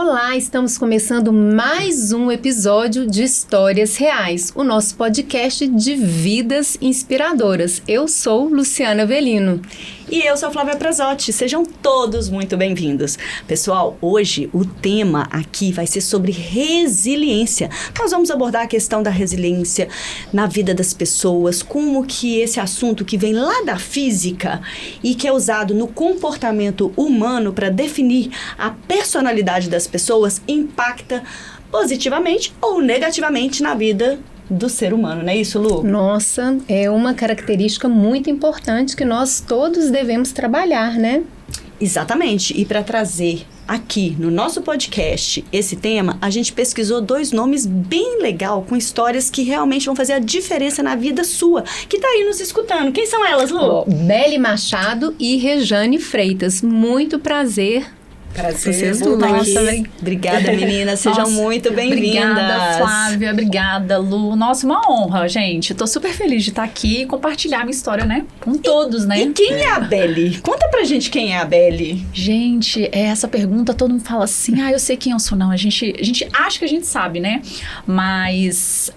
Olá, estamos começando mais um episódio de Histórias Reais, o nosso podcast de vidas inspiradoras. Eu sou Luciana Avelino. E eu sou Flávia Prazotti. Sejam todos muito bem-vindos. Pessoal, hoje o tema aqui vai ser sobre resiliência. Nós vamos abordar a questão da resiliência na vida das pessoas, como que esse assunto que vem lá da física e que é usado no comportamento humano para definir a personalidade das pessoas impacta positivamente ou negativamente na vida do ser humano, não é isso, Lu? Nossa, é uma característica muito importante que nós todos devemos trabalhar, né? Exatamente. E para trazer aqui no nosso podcast esse tema, a gente pesquisou 2 nomes bem legal, com histórias que realmente vão fazer a diferença na vida sua, que tá aí nos escutando. Quem são elas, Lu? Beli Machado e Rejane Freitas. Muito prazer. Prazer, Obrigada, meninas. Sejam muito bem-vindas. Obrigada, Flávia. Obrigada, Lu. Nossa, uma honra, gente. Tô super feliz de estar aqui e compartilhar minha história, né? Com todos, né? E quem é a Beli? Conta pra gente quem é a Beli. Gente, essa pergunta todo mundo fala assim, eu sei quem eu sou. Não, a gente acha que a gente sabe, né? Mas,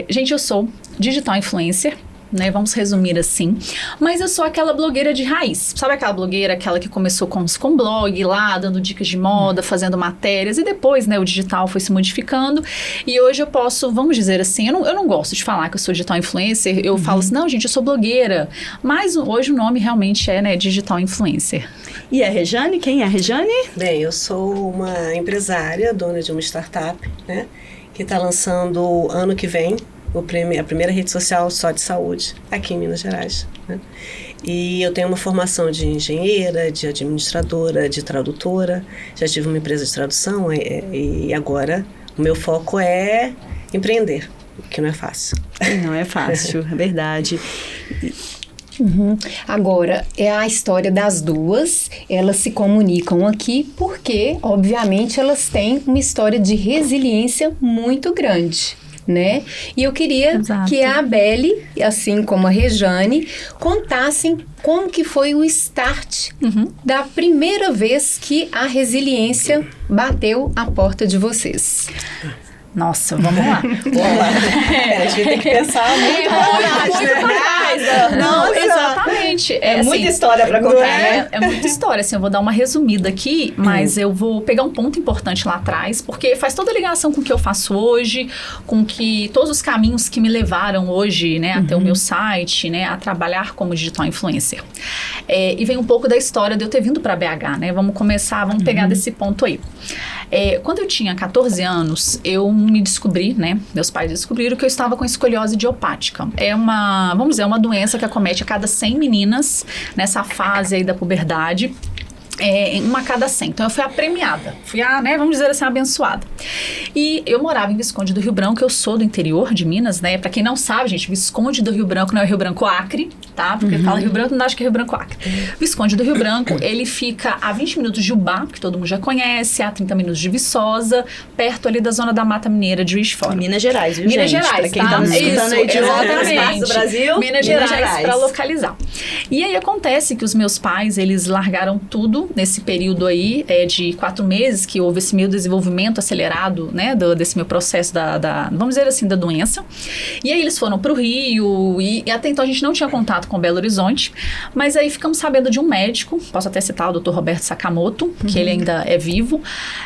gente, eu sou digital influencer, né, vamos resumir assim, mas eu sou aquela blogueira de raiz, sabe aquela blogueira, aquela que começou com blog lá, dando dicas de moda, fazendo matérias, e depois, né, o digital foi se modificando, e hoje eu posso, vamos dizer assim, eu não gosto de falar que eu sou digital influencer, eu falo assim, não, gente, eu sou blogueira, mas hoje o nome realmente é, né, digital influencer. E a Rejane, quem é a Rejane? Bem, eu sou uma empresária, dona de uma startup, né, que está lançando ano que vem a primeira rede social só de saúde aqui em Minas Gerais, né? E eu tenho uma formação de engenheira, de administradora, de tradutora, já tive uma empresa de tradução e agora o meu foco é empreender, que não é fácil. Não é fácil, é verdade. Agora, é a história das duas, elas se comunicam aqui porque, obviamente, elas têm uma história de resiliência muito grande, né? E eu queria que a Beli, assim como a Rejane, contassem como que foi o start da primeira vez que a resiliência bateu a porta de vocês. Nossa, vamos lá. A gente tem que pensar muito mais, né? Não, exatamente. É muita história para contar, né? É muita história. Assim, eu vou dar uma resumida aqui, mas eu vou pegar um ponto importante lá atrás, porque faz toda a ligação com o que eu faço hoje, com que todos os caminhos que me levaram hoje, né, até o meu site, né, a trabalhar como digital influencer. E vem um pouco da história de eu ter vindo para BH, né? Vamos pegar desse ponto aí. Quando eu tinha 14 anos, eu me descobri, né? Meus pais descobriram que eu estava com escoliose idiopática. É uma doença que acomete a cada 100 meninas nessa fase aí da puberdade. Uma a cada 100. Então, eu fui a premiada. Fui a, né, vamos dizer assim, abençoada. E eu morava em Visconde do Rio Branco, eu sou do interior de Minas, né? Pra quem não sabe, gente, Visconde do Rio Branco não é Rio Branco Acre, tá? Porque fala Rio Branco, não acha que é Rio Branco Acre. Visconde do Rio Branco, ele fica a 20 minutos de Ubá, que todo mundo já conhece, a 30 minutos de Viçosa, perto ali da zona da Mata Mineira de Juiz de Fora. Minas Gerais, viu, Minas gente? Gerais, pra quem tá nos escutando aí de outras partes do Brasil, Minas Gerais, pra localizar. E aí acontece que os meus pais, eles largaram tudo nesse período aí de 4 meses que houve esse meu desenvolvimento acelerado, né, desse meu processo vamos dizer assim, da doença. E aí eles foram pro Rio e até então a gente não tinha contato com Belo Horizonte, mas aí ficamos sabendo de um médico, posso até citar o Dr. Roberto Sakamoto, que ele ainda é vivo,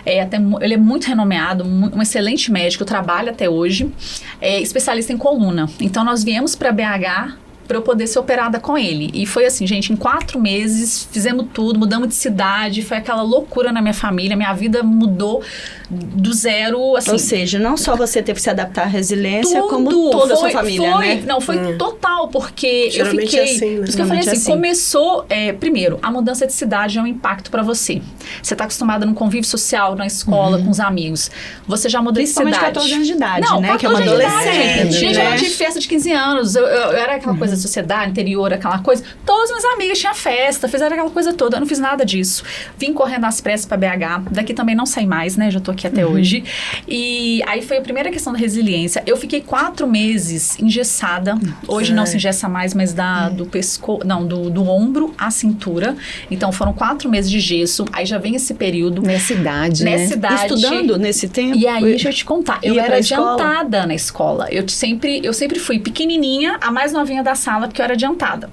ele é muito renomeado, um excelente médico, trabalha até hoje, especialista em coluna. Então nós viemos para BH para eu poder ser operada com ele. E foi assim, gente, em 4 meses, fizemos tudo, mudamos de cidade, foi aquela loucura na minha família, minha vida mudou do zero, assim. Ou seja, não só você teve que se adaptar à resiliência, como toda a sua família, né? Não, foi total, porque geralmente eu fiquei... assim, né? Por isso que eu falei assim, começou... primeiro, a mudança de cidade é um impacto para você. Você está acostumada num convívio social, na escola, com os amigos. Você já mudou de cidade. Principalmente 14 anos de idade, não, né? Que é uma adolescente. Gente, eu tive festa de 15 anos. Eu era aquela coisa da sociedade, interior, aquela coisa. Todas as minhas amigas tinham festa, fizeram aquela coisa toda. Eu não fiz nada disso. Vim correndo às pressas pra BH. Daqui também não saí mais, né? Já tô aqui até hoje. E aí foi a primeira questão da resiliência. Eu fiquei 4 meses engessada. Hoje não se engessa mais, mas do pescoço, não, do ombro à cintura. Então foram 4 meses de gesso. Aí já vem esse período. Nessa idade, Nessa idade. Estudando nesse tempo? E aí, deixa eu te contar, eu Ia era pra escola? adiantada na escola. Eu sempre fui pequenininha, a mais novinha da sala, porque eu era adiantada.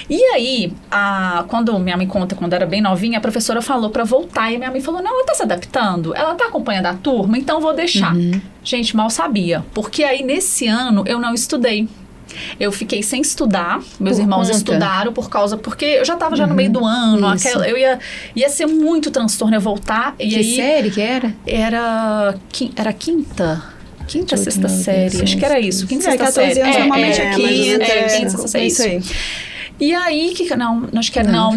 E aí, quando minha mãe conta, quando eu era bem novinha, a professora falou pra voltar. E minha mãe falou, não, ela tá se adaptando, ela tá acompanhando a turma, então vou deixar. Gente, mal sabia. Porque aí, nesse ano, eu não estudei. Eu fiquei sem estudar, meus irmãos estudaram porque eu já estava já no meio do ano, ia ser muito transtorno eu voltar. Que série que era? Era quinta, sexta série, acho que era isso, quinta, sexta 14 série. anos normalmente é quinta, sexta série, isso aí. E aí, acho que era, não,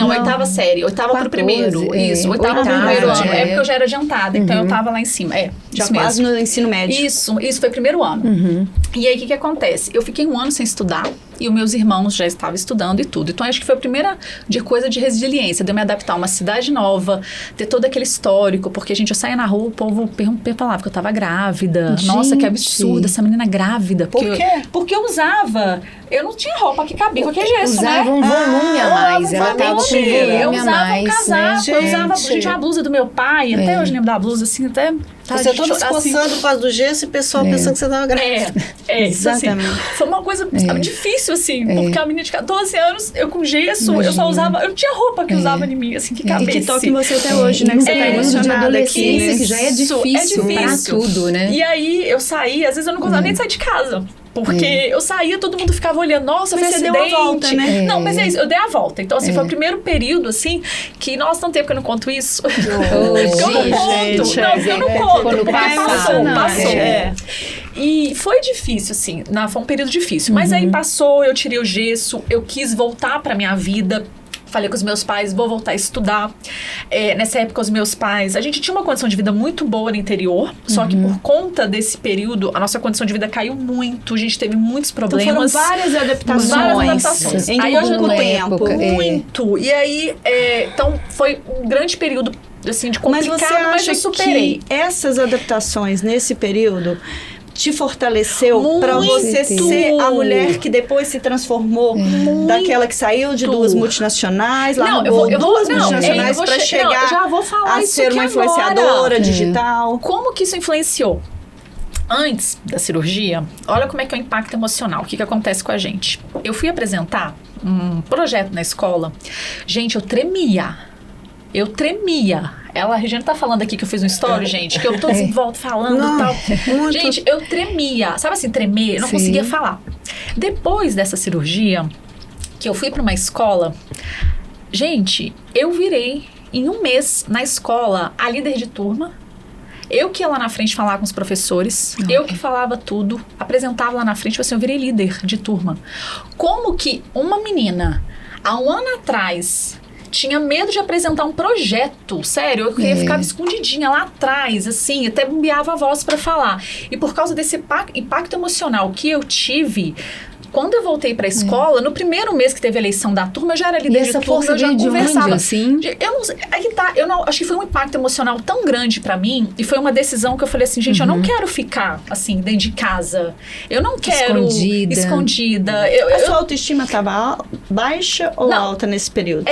oitava série, oitava pro primeiro, isso, oitava pro primeiro ano, porque eu já era adiantada, então eu tava lá em cima, já quase no ensino médio. Isso foi primeiro ano. E aí, o que acontece? Eu fiquei 1 ano sem estudar, e os meus irmãos já estavam estudando e tudo. Então, acho que foi a primeira coisa de resiliência, de eu me adaptar a uma cidade nova, ter todo aquele histórico, porque, gente, eu saía na rua, o povo falava que eu tava grávida. Gente. Nossa, que absurdo, essa menina grávida. Por quê? Porque eu usava... Eu não tinha roupa que cabia com aquele gesso, usava um volume a mais. Ela tava com volume eu a usava mais, um casaco, né? eu usava... Gente, a blusa do meu pai, até hoje lembro da blusa, assim, até... Você toda se coçando por causa do gesso e o pessoal pensando que você tava grávida. Exatamente. Assim, foi uma coisa difícil, assim, porque a menina de 14 anos, eu com gesso, eu só usava... Eu não tinha roupa que usava em mim, assim, que cabesse. E que toca em você até hoje, né? Que você tá emocionada aqui, né? Que já é difícil pra tudo, né? E aí, eu saí, às vezes eu não gostava nem de sair de casa. Porque eu saía, todo mundo ficava olhando, nossa, mas foi você acidente. deu a volta, né? Não, mas é isso, eu dei a volta. Então, assim, foi o primeiro período, assim, que, nossa, tanto tempo que eu não conto isso. Eu não conto. Passou. E foi difícil, assim, foi um período difícil. Mas aí passou, eu tirei o gesso, eu quis voltar pra minha vida. Falei com os meus pais, vou voltar a estudar. Nessa época, os meus pais... A gente tinha uma condição de vida muito boa no interior, só que por conta desse período, a nossa condição de vida caiu muito, a gente teve muitos problemas. Então foram várias adaptações. Em aí pouco tempo. Muito. E aí, então, foi um grande período, assim, de complicado, mas eu superei. Que essas adaptações nesse período... te fortaleceu para você ser a mulher que depois se transformou daquela que saiu de 2 multinacionais, largou 2 multinacionais para chegar a ser uma influenciadora digital. Como que isso influenciou? Antes da cirurgia, olha como é que é o impacto emocional. O que acontece com a gente? Eu fui apresentar um projeto na escola. Gente, eu tremia. A Regina tá falando aqui que eu fiz um story, gente, que eu tô em volta falando e tal. Muito. Gente, eu tremia. Sabe assim, tremer? Eu não conseguia falar. Depois dessa cirurgia, que eu fui pra uma escola, gente, eu virei em 1 mês na escola a líder de turma. Eu que ia lá na frente falar com os professores, eu que falava tudo, apresentava lá na frente, assim, eu virei líder de turma. Como que uma menina, há 1 ano atrás... tinha medo de apresentar um projeto, sério, eu queria ficar escondidinha lá atrás, assim, até bombeava a voz pra falar. E por causa desse impacto emocional que eu tive, quando eu voltei pra escola, no primeiro mês que teve a eleição da turma, eu já era líder de turma, eu já conversava. Assim? Eu não sei, aí tá, acho que foi um impacto emocional tão grande pra mim, e foi uma decisão que eu falei assim, gente, eu não quero ficar, assim, dentro de casa. Eu não quero... Escondida. A sua autoestima tava baixa ou alta nesse período?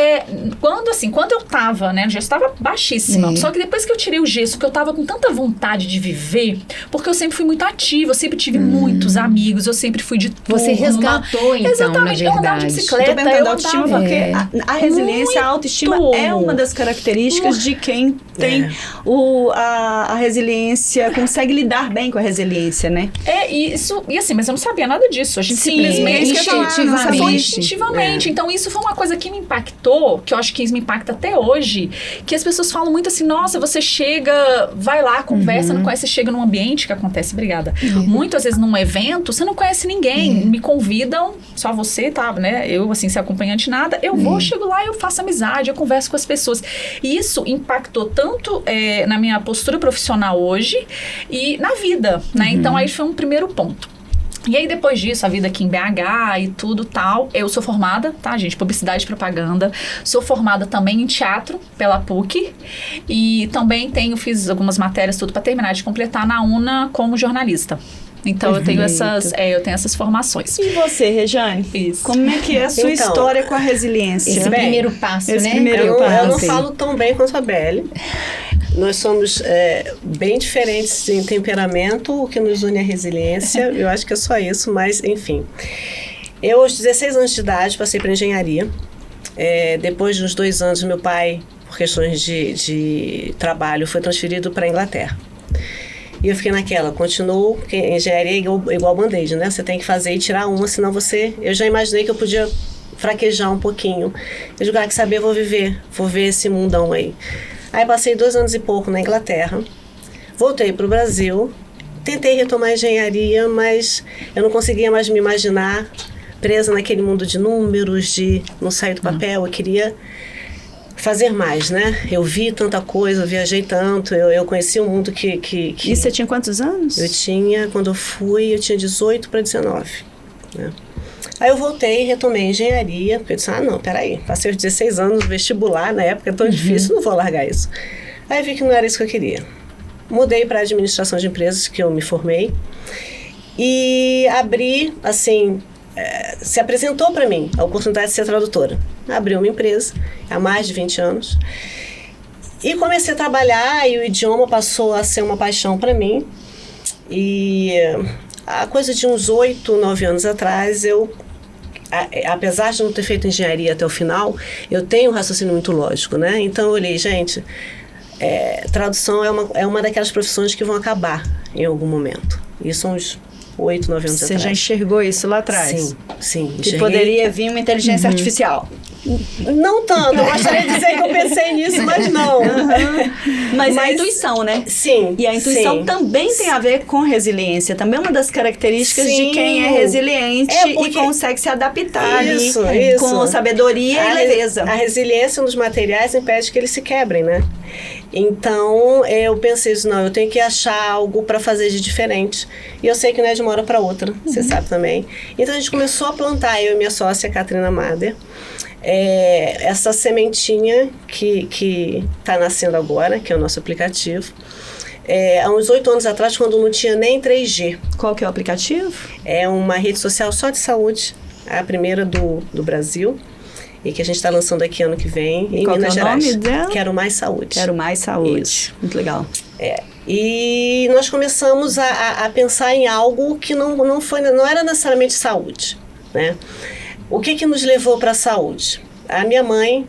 Quando eu tava, né, já estava baixíssima. Só que depois que eu tirei o gesso, que eu tava com tanta vontade de viver, porque eu sempre fui muito ativa, eu sempre tive muitos amigos, eu sempre fui de turma. Você resgatou, então, exatamente, na verdade. Eu andava de bicicleta, eu tô perguntando a autoestima, porque a resiliência, a autoestima é uma das características de quem tem a resiliência, consegue lidar bem com a resiliência, né? E assim, mas eu não sabia nada disso. A gente simplesmente instintivamente. Então, isso foi uma coisa que me impactou, que eu acho que isso me impacta até hoje, que as pessoas falam muito assim, nossa, você chega, vai lá, conversa, não conhece, você chega num ambiente que acontece, obrigada. Muitas vezes num evento, você não conhece ninguém, me convidam, só você, tá, né? Eu, assim, ser acompanhante, nada, eu vou, chego lá, eu faço amizade, eu converso com as pessoas. E isso impactou tanto na minha postura profissional hoje e na vida, né? Então, aí foi um primeiro ponto. E aí, depois disso, a vida aqui em BH e tudo tal, eu sou formada, tá, gente? Publicidade e propaganda. Sou formada também em teatro pela PUC. E também fiz algumas matérias, tudo para terminar de completar na UNA como jornalista. Então, eu tenho essas formações. E você, Rejane? Isso. Como é que é a sua história com a resiliência? Esse primeiro passo, esse né? primeiro passo. Eu não falo tão bem quanto a Belle. Nós somos bem diferentes em temperamento, o que nos une é a resiliência. Eu acho que é só isso, mas enfim. Eu, aos 16 anos de idade, passei para engenharia. Depois de uns 2 anos, meu pai, por questões de trabalho, foi transferido para a Inglaterra. E eu fiquei naquela, continuo, porque engenharia é igual band-aid, né? Você tem que fazer e tirar uma, senão você... Eu já imaginei que eu podia fraquejar um pouquinho. Eu digo, que saber, vou ver esse mundão aí. Aí passei 2 anos e pouco na Inglaterra, voltei para o Brasil, tentei retomar a engenharia, mas eu não conseguia mais me imaginar presa naquele mundo de números, de não sair do papel. Eu queria fazer mais, né? Eu vi tanta coisa, eu viajei tanto, eu conheci um mundo que... E você tinha quantos anos? Quando eu tinha 18 para 19, né? Aí eu voltei e retomei a engenharia, porque eu disse, não, peraí, passei os 16 anos no vestibular, na época é tão difícil, não vou largar isso. Aí eu vi que não era isso que eu queria. Mudei para a administração de empresas, que eu me formei, e abri, assim, se apresentou para mim a oportunidade de ser tradutora. Abri uma empresa há mais de 20 anos, e comecei a trabalhar, e o idioma passou a ser uma paixão para mim, e a coisa de uns 8, 9 anos atrás, apesar de não ter feito engenharia até o final, eu tenho um raciocínio muito lógico, né? Então eu olhei, gente, tradução é uma daquelas profissões que vão acabar em algum momento. Isso são uns 8, 9 anos atrás. Você já enxergou isso lá atrás? Sim. Que poderia vir uma inteligência artificial. Não tanto, eu gostaria de dizer que eu pensei nisso, mas não. Mas é a intuição, né? Sim. E a intuição também tem a ver com resiliência. Também é uma das características de quem é resiliente e consegue se adaptar isso. com sabedoria e leveza. A resiliência nos materiais impede que eles se quebrem, né? Então, eu pensei, não, eu tenho que achar algo para fazer de diferente. E eu sei que não é de uma hora para outra, você sabe também. Então, a gente começou a plantar, eu e minha sócia, Katrina Mader, essa sementinha que está nascendo agora, que é o nosso aplicativo. Há uns 8 anos atrás, quando não tinha nem 3G. Qual que é o aplicativo? É uma rede social só de saúde, a primeira do Brasil, e que a gente está lançando aqui ano que vem, em Minas Gerais. Qual é o nome dela? Quero Mais Saúde. Quero Mais Saúde. Isso. Muito legal. E nós começamos a pensar em algo que não era necessariamente saúde, né? O que nos levou para a saúde? A minha mãe,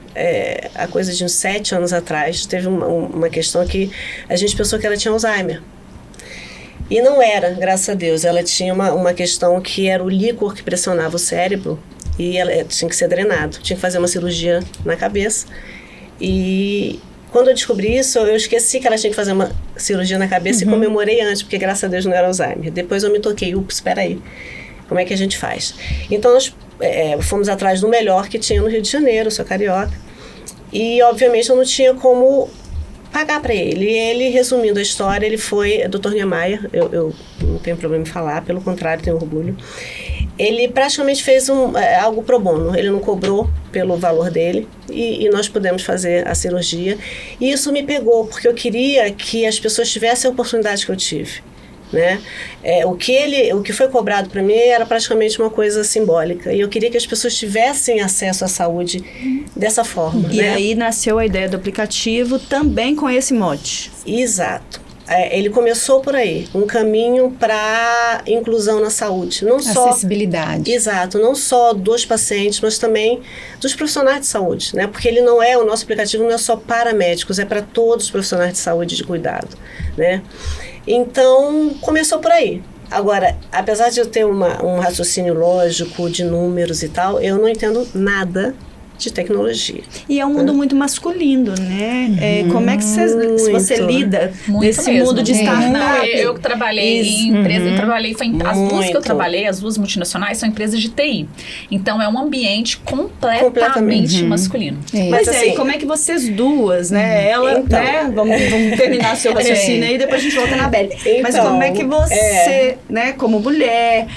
há coisa de uns 7 anos atrás, teve uma questão que a gente pensou que ela tinha Alzheimer. E não era, graças a Deus. Ela tinha uma questão que era o líquor que pressionava o cérebro e ela tinha que ser drenado. Tinha que fazer uma cirurgia na cabeça. E quando eu descobri isso, eu esqueci que ela tinha que fazer uma cirurgia na cabeça e comemorei antes, porque graças a Deus não era Alzheimer. Depois eu me toquei, espera aí, como é que a gente faz? Então nós fomos atrás do melhor que tinha no Rio de Janeiro, eu sou carioca, e obviamente eu não tinha como pagar para ele. E ele, resumindo a história, ele foi Dr. Niemeyer, eu não tenho problema em falar, pelo contrário, tenho orgulho. Ele praticamente fez algo pro bono, ele não cobrou pelo valor dele e nós pudemos fazer a cirurgia. E isso me pegou, porque eu queria que as pessoas tivessem a oportunidade que eu tive, né? O que foi cobrado para mim era praticamente uma coisa simbólica, e eu queria que as pessoas tivessem acesso à saúde dessa forma. E né? aí nasceu a ideia do aplicativo também com esse mote. Exato. Ele começou por aí, um caminho para inclusão na saúde. Não só acessibilidade. Exato, não só dos pacientes, mas também dos profissionais de saúde, né? Porque o nosso aplicativo não é só para médicos, é para todos os profissionais de saúde de cuidado, né? Então, começou por aí. Agora, apesar de eu ter um raciocínio lógico de números e tal, eu não entendo nada de tecnologia. E é um mundo muito masculino, né? Como é que se você lida nesse mundo de startup? Eu trabalhei em empresa, eu trabalhei, as duas que eu trabalhei, as duas multinacionais, são empresas de TI. Então, é um ambiente completamente masculino. Mas assim, como é que vocês duas, né? Ela, então, né? Vamos terminar seu raciocínio aí, depois a gente volta na Belle. Então, mas como é que você, né, como mulher,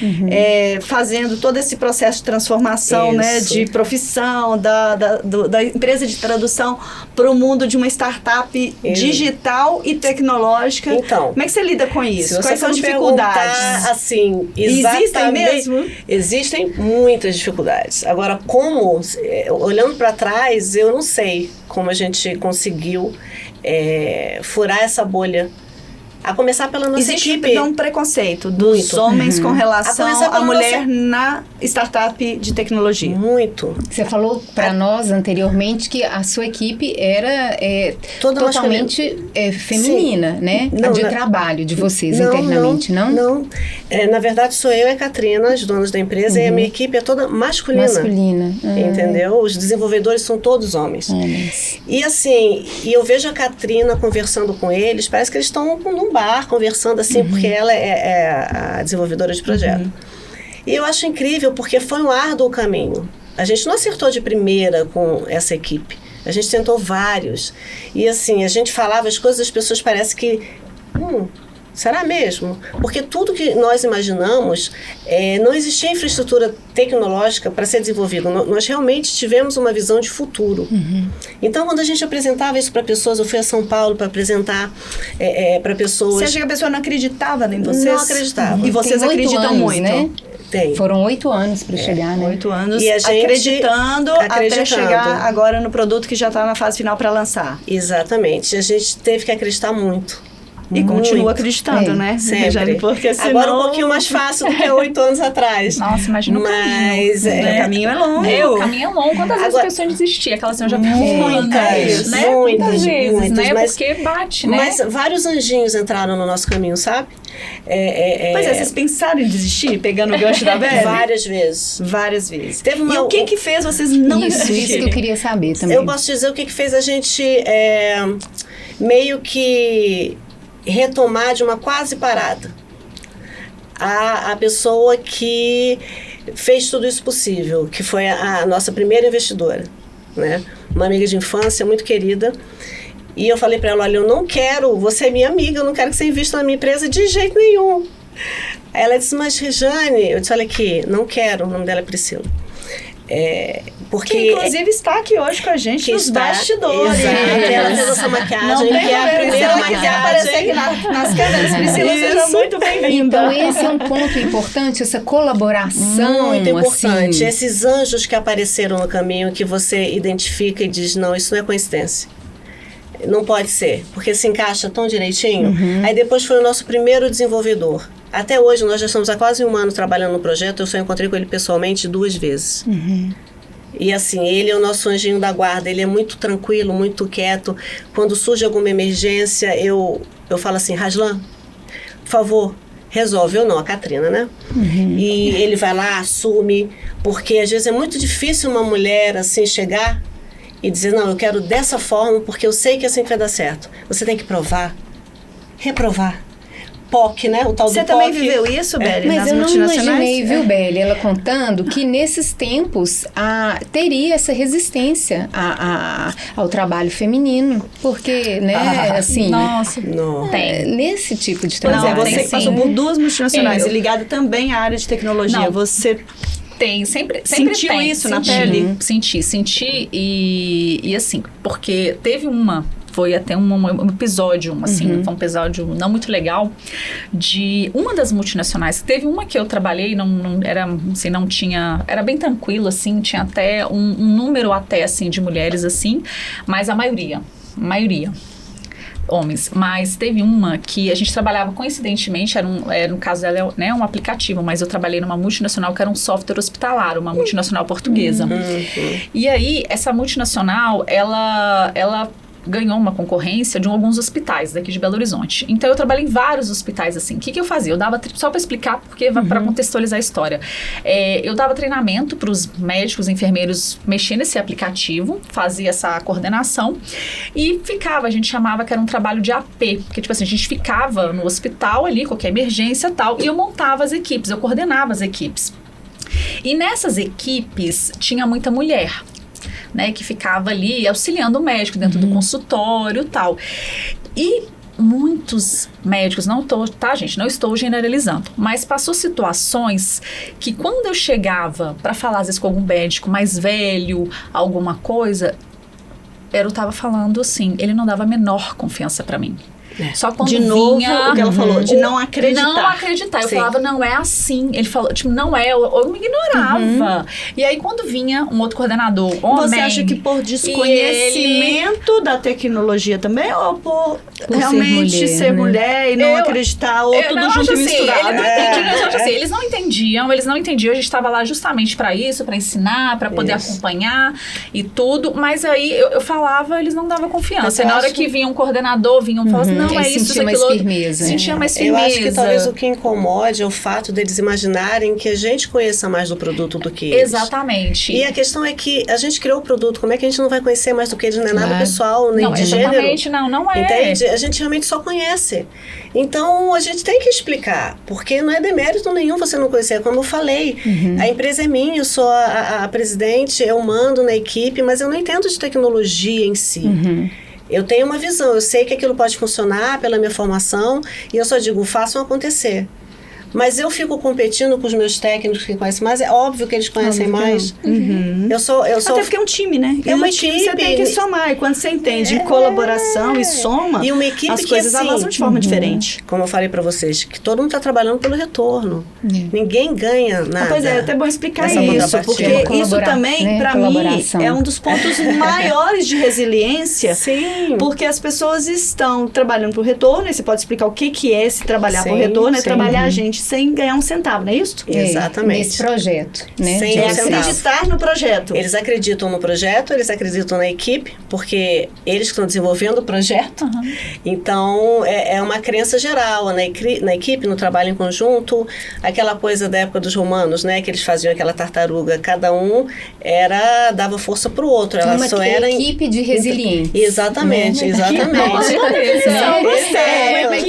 fazendo todo esse processo de transformação, né, de profissão, da empresa de tradução para o mundo de uma startup digital e tecnológica. Então, como é que você lida com isso? Quais são as dificuldades? Assim, existem mesmo? Existem muitas dificuldades. Agora, como, olhando para trás, eu não sei como a gente conseguiu furar essa bolha. A começar pela nossa equipe. Existe um preconceito dos homens com relação à mulher na startup de tecnologia. Muito. Você falou para nós anteriormente que a sua equipe era totalmente feminina, né? Não, de trabalho de vocês internamente, não? Não. Na verdade, sou eu e a Catrina, as donas da empresa, e a minha equipe é toda masculina. Entendeu? Os desenvolvedores são todos homens. E assim, eu vejo a Catrina conversando com eles, parece que eles estão num bar conversando assim, porque ela é a desenvolvedora de projeto. E eu acho incrível, porque foi um árduo caminho. A gente não acertou de primeira com essa equipe. A gente tentou vários. E assim, a gente falava as coisas, as pessoas parecem que... será mesmo? Porque tudo que nós imaginamos, não existia infraestrutura tecnológica para ser desenvolvida. Nós realmente tivemos uma visão de futuro. Então, quando a gente apresentava isso para pessoas, eu fui a São Paulo para apresentar para pessoas... Você acha que a pessoa não acreditava em vocês? Não acreditava. E vocês acreditam muito, né? Tem. Foram 8 anos para chegar, né? 8 anos, e a gente acreditando até chegar agora no produto que já está na fase final para lançar. Exatamente. A gente teve que acreditar muito. E continua acreditando, né? Sempre. Porque senão... Agora um pouquinho mais fácil do que 8 anos atrás. Nossa, imagina o caminho. O caminho é longo. O caminho é longo. Quantas vezes a pessoa desistia? Aquela assim, eu já muitas, né? Muitas vezes, né? Porque bate, né? Mas vários anjinhos entraram no nosso caminho, sabe? Pois vocês pensaram em desistir, pegando o gancho da Belle? Várias vezes. Várias vezes. Teve E o que fez vocês não desistirem? Isso que eu queria saber também. Eu posso dizer o que fez a gente meio que retomar de uma quase parada. A pessoa que fez tudo isso possível, que foi a nossa primeira investidora, né? Uma amiga de infância muito querida. E eu falei para ela, olha, eu não quero, você é minha amiga, eu não quero que você invista na minha empresa de jeito nenhum. Aí ela disse, mas Rejane, eu disse, olha aqui, não quero, o nome dela é Priscila. Porque que inclusive está aqui hoje com a gente nos bastidores. Exato. Ela fez essa maquiagem, não que é a primeira maquiagem. Aparecer aqui nas câmeras. Priscila, seja muito bem-vinda. Então esse é um ponto importante, essa colaboração. Muito importante. Assim. Esses anjos que apareceram no caminho, que você identifica e diz, não, isso não é coincidência. Não pode ser, porque se encaixa tão direitinho. Aí depois foi o nosso primeiro desenvolvedor. Até hoje, nós já estamos há quase 1 ano trabalhando no projeto, eu só encontrei com ele pessoalmente 2 vezes. E assim, ele é o nosso anjinho da guarda, ele é muito tranquilo, muito quieto. Quando surge alguma emergência, eu falo assim, Raslan, por favor, resolve. Eu não, a Catrina, né? E ele vai lá, assume, porque às vezes é muito difícil uma mulher assim chegar e dizer, não, eu quero dessa forma porque eu sei que assim que vai dar certo. Você tem que provar, reprovar. POC, né? O tal do POC. Você também viveu isso, Belle, mas nas eu não multinacionais? imaginei, viu, Belle, ela contando que nesses tempos teria essa resistência ao trabalho feminino, porque, né, assim... Nossa, nesse tipo de trabalho. Não, você passou por 2 multinacionais e ligado também à área de tecnologia. Não. Você... sempre sentiu tem. isso na pele? Senti e assim, porque teve foi até um episódio, assim, foi um episódio não muito legal, de uma das multinacionais. Teve uma que eu trabalhei, não era, assim, não tinha, era bem tranquilo, assim, tinha até um número até, assim, de mulheres, assim, mas a maioria, homens, mas teve uma que a gente trabalhava coincidentemente, no caso dela, né, um aplicativo, mas eu trabalhei numa multinacional que era um software hospitalar, uma multinacional portuguesa. E aí, essa multinacional, ela ganhou uma concorrência de alguns hospitais daqui de Belo Horizonte. Então, eu trabalhei em vários hospitais, assim. O que eu fazia? Eu dava, só para explicar, porque para contextualizar a história. Eu dava treinamento para os médicos e enfermeiros mexer nesse aplicativo, fazia essa coordenação e ficava, a gente chamava que era um trabalho de AP, porque, tipo assim, a gente ficava no hospital ali, qualquer emergência e tal, e eu montava as equipes, eu coordenava as equipes. E nessas equipes tinha muita mulher, né, que ficava ali auxiliando o médico dentro do consultório e tal. E muitos médicos, não estou generalizando, mas passou situações que quando eu chegava para falar às vezes com algum médico mais velho, alguma coisa, eu tava falando assim, ele não dava a menor confiança para mim. Só quando de novo, vinha, o que ela falou, de não acreditar. Não acreditar. Eu Sim. falava, não é assim. Ele falou, tipo, não é. Eu me ignorava. E aí, quando vinha um outro coordenador, homem... Você acha que por desconhecimento da tecnologia também? Ou por realmente ser mulher e não acreditar? Ou tudo junto e misturado? Eles não entendiam. A gente estava lá justamente para isso, para ensinar, para poder acompanhar e tudo. Mas aí, eu falava, eles não davam confiança. E na hora que vinha um coordenador, falava assim, não é isso, sentia mais firmeza. Sentia mais firmeza. Eu acho que talvez o que incomode é o fato deles imaginarem que a gente conheça mais do produto do que eles. Exatamente. E a questão é que a gente criou o produto, como é que a gente não vai conhecer mais do que eles? Não é nada pessoal, nem não, de exatamente, gênero. não é. Entende? A gente realmente só conhece. Então, a gente tem que explicar, porque não é demérito nenhum você não conhecer. Como eu falei, a empresa é minha, eu sou a presidente, eu mando na equipe, mas eu não entendo de tecnologia em si. Eu tenho uma visão, eu sei que aquilo pode funcionar pela minha formação e eu só digo, façam acontecer. Mas eu fico competindo com os meus técnicos que conhecem mais, é óbvio que eles conhecem mais. Eu sou Até porque é um time, né? É uma time, equipe. Você tem que somar. E quando você entende colaboração e soma, e uma equipe as que, coisas assim, avançam de forma diferente. Como eu falei pra vocês, que todo mundo está trabalhando pelo retorno. Ninguém ganha nada. Pois é até bom explicar Essa isso, contrapartida. porque isso também, né? pra mim, é um dos pontos maiores de resiliência. Sim. Porque as pessoas estão trabalhando pro retorno, e você pode explicar o que é esse trabalhar pro Sim, retorno, é sim. trabalhar a gente sem ganhar um centavo, não é isso? Exatamente. Nesse projeto, né? Sem É um centavo. acreditar no projeto. Eles acreditam no projeto, eles acreditam na equipe, porque eles que estão desenvolvendo o projeto. Então, é uma crença geral na equipe, no trabalho em conjunto. Aquela coisa da época dos romanos, né? Que eles faziam aquela tartaruga. Cada um dava força para o outro. Ela Uma só era equipe de resilientes. Exatamente, exatamente.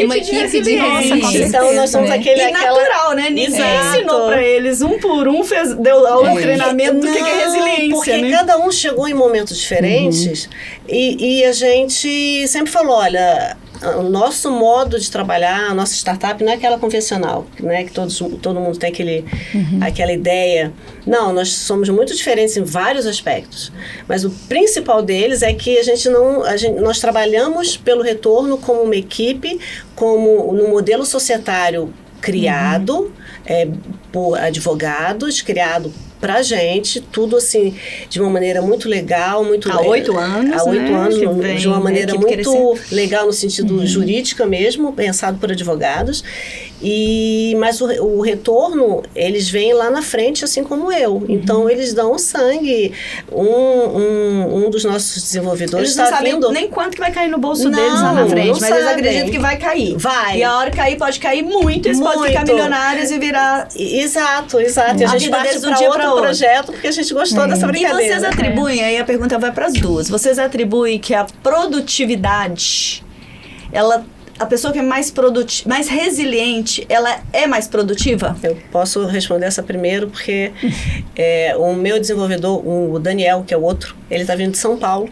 Uma equipe de resilientes. Então, nós somos né? E natural, né? Ninguém ensinou pra eles, um por um, deu o treinamento do que é resiliência, porque né? cada um chegou em momentos diferentes e a gente sempre falou, olha, o nosso modo de trabalhar, a nossa startup não é aquela convencional, né? Que todo mundo tem aquela ideia. Não, nós somos muito diferentes em vários aspectos. Mas o principal deles é que nós trabalhamos pelo retorno como uma equipe, como no modelo societário criado por advogados, criado pra gente, tudo assim, de uma maneira muito legal, muito... Há 8 anos, Há 8 anos, de uma maneira muito legal no sentido jurídica mesmo, pensado por advogados. Mas o retorno, eles vêm lá na frente, assim como eu. Então, eles dão sangue. Um dos nossos desenvolvedores eles não sabem nem quanto que vai cair no bolso deles lá na frente, mas eles acreditam que vai cair. Vai. E a hora que cair, pode cair muito, eles podem ficar milionários e virar... Exato. E a gente parte para outro projeto, porque a gente gostou dessa brincadeira. E vocês atribuem, aí a pergunta vai para as duas, vocês atribuem que a produtividade, a pessoa que é mais resiliente, ela é mais produtiva? Eu posso responder essa primeiro, porque o meu desenvolvedor, o Daniel, que é o outro, ele está vindo de São Paulo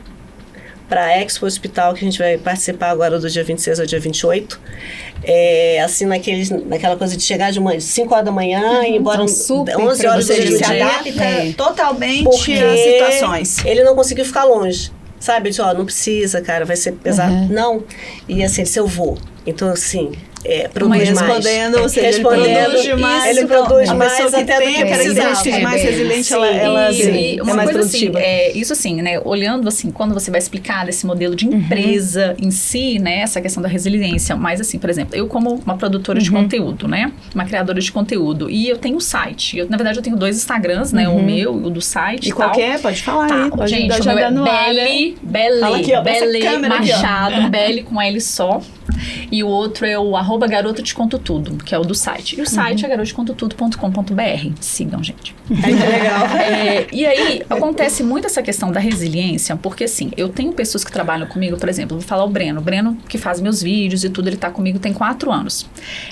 para a Expo Hospital, que a gente vai participar agora do dia 26 ao dia 28. Assim, naquela coisa de chegar de 5 horas da manhã e ir embora 11 horas do Ele dia. se adapta totalmente Porque às situações. Ele não conseguiu ficar longe. Sabe? Eu disse, não precisa, cara, vai ser pesado. Não. E assim, se eu vou. Então, assim, produz mais. Respondendo, ou seja, ele produz demais. Ele produz a mais pessoa que até do tem que a precisava. característica de mais resiliente, ela e uma é mais coisa assim, produtiva. isso assim, né, olhando assim, quando você vai explicar desse modelo de empresa em si, né, essa questão da resiliência, mas assim, por exemplo, eu como uma produtora de conteúdo, né, uma criadora de conteúdo, e eu tenho um site, na verdade eu tenho 2 Instagrams, né, o meu e o do site E qual que é? Pode falar aí. Pode gente, o já meu dar é no ar, né? Fala aqui, ó, essa Belle câmera aqui, ó. Machado, Belle com L só. E o outro é o @garota te conto tudo, que é o do site. E o site é garotatecontotudo.com.br. Sigam, gente. Ai, que legal. E aí, acontece muito essa questão da resiliência, porque assim, eu tenho pessoas que trabalham comigo, por exemplo, vou falar o Breno que faz meus vídeos e tudo, ele tá comigo tem 4 anos.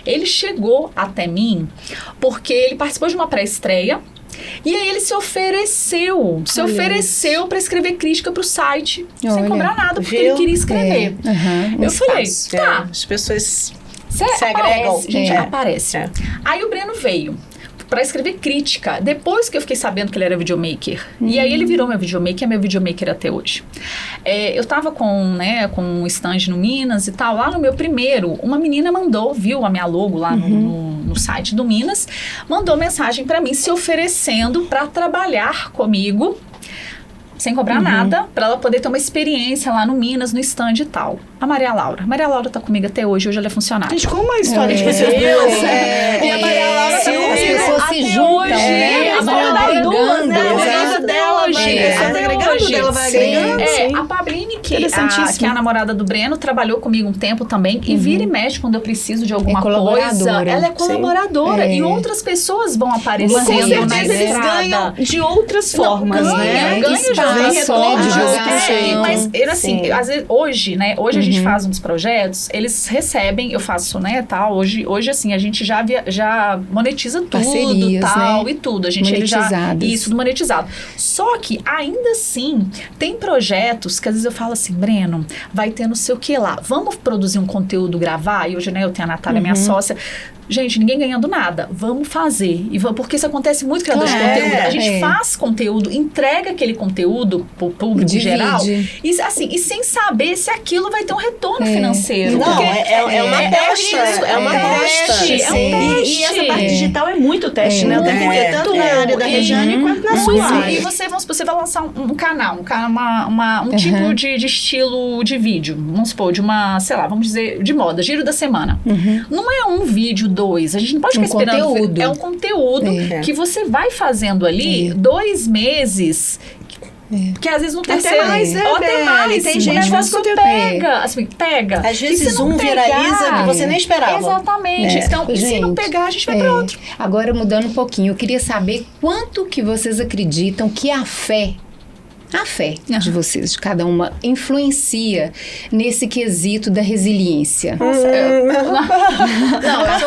Ele chegou até mim porque ele participou de uma pré-estreia. E aí ele se ofereceu para escrever crítica pro site, sem cobrar nada, porque ele queria escrever. Eu falei, tá. As pessoas se agregam. Aparece, gente, aparece. Aí o Breno veio para escrever crítica, depois que eu fiquei sabendo que ele era videomaker. E aí ele virou meu videomaker, é meu videomaker até hoje. Eu tava com um stand no Minas e tal, lá no meu primeiro, uma menina viu a minha logo lá no site do Minas, mandou mensagem para mim se oferecendo para trabalhar comigo, sem cobrar nada, para ela poder ter uma experiência lá no Minas, no stand e tal. A Maria Laura tá comigo até hoje ela é funcionária. Gente, como a história de vocês duas E a Maria Laura as pessoas se juntam, né? A Vão das duas, né? agregando. A dela hoje. Ela vai agregando. A Pabline, que é a namorada do Breno, trabalhou comigo um tempo também, e vira e mexe quando eu preciso de alguma coisa. Ela é colaboradora. E outras pessoas vão aparecendo com certeza na eles estrada. ganham de outras formas, né? Ganha divulgação. Mas assim, às vezes, hoje a gente faz uns projetos, eles recebem, eu faço, né, tal, hoje assim, a gente já monetiza tudo, parcerias, tal, né? E tudo, a gente isso, tudo monetizado. Só que, ainda assim, tem projetos que às vezes eu falo assim, Breno, vai ter não sei o que lá, vamos produzir um conteúdo, gravar, e hoje, né, eu tenho a Natália, minha sócia. Gente, ninguém ganhando nada. Vamos fazer. Porque isso acontece muito com criador de conteúdo. A gente faz conteúdo, entrega aquele conteúdo pro público geral. E, assim, e sem saber se aquilo vai ter um retorno financeiro. Não, é uma teste. É uma teste. E essa parte digital é muito teste, né? Porque tanto na área da Regiane quanto na sua área. E você vai lançar um canal, um tipo de estilo de vídeo. Vamos supor, de uma, sei lá, vamos dizer, de moda, giro da semana. Não é um vídeo, 2. A gente não pode ficar esperando. Conteúdo. É um conteúdo que você vai fazendo ali 2 meses. Que às vezes no terceiro... Até mais. Tem gente que faz conteúdo. Pega. Às vezes viraliza que você nem esperava. Exatamente. Então, e se não pegar, a gente vai para outro. Agora, mudando um pouquinho, eu queria saber quanto que vocês acreditam que a fé de vocês, de cada uma, influencia nesse quesito da resiliência. A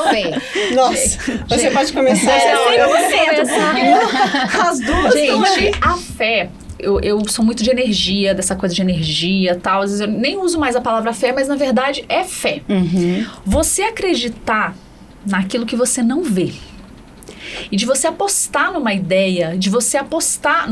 fé. Nossa, você pode começar. As duas. Gente, a fé... Eu sou muito de energia, dessa coisa de energia e tal. Às vezes eu nem uso mais a palavra fé, mas na verdade é fé. Você acreditar naquilo que você não vê. E de você apostar numa ideia, de você apostar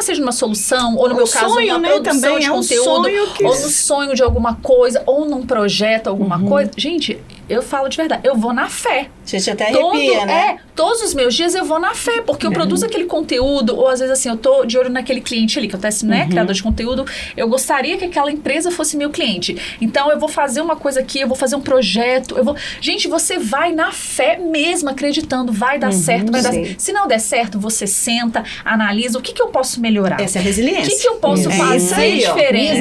seja numa solução, ou no meu caso, sonho, numa produção também de é conteúdo, ou no sonho de alguma coisa, ou num projeto, alguma coisa. Gente, eu falo de verdade, eu vou na fé. A gente até arrepia, né? Todos os meus dias eu vou na fé, porque eu produzo aquele conteúdo, ou às vezes assim, eu tô de olho naquele cliente ali, que eu até, criador de conteúdo, eu gostaria que aquela empresa fosse meu cliente. Então, eu vou fazer uma coisa aqui, eu vou fazer um projeto, Gente, você vai na fé mesmo, acreditando, vai dar certo, vai dar certo. Se não der certo, você senta, analisa, o que eu posso melhorar? Essa é a resiliência. O que eu posso fazer diferente?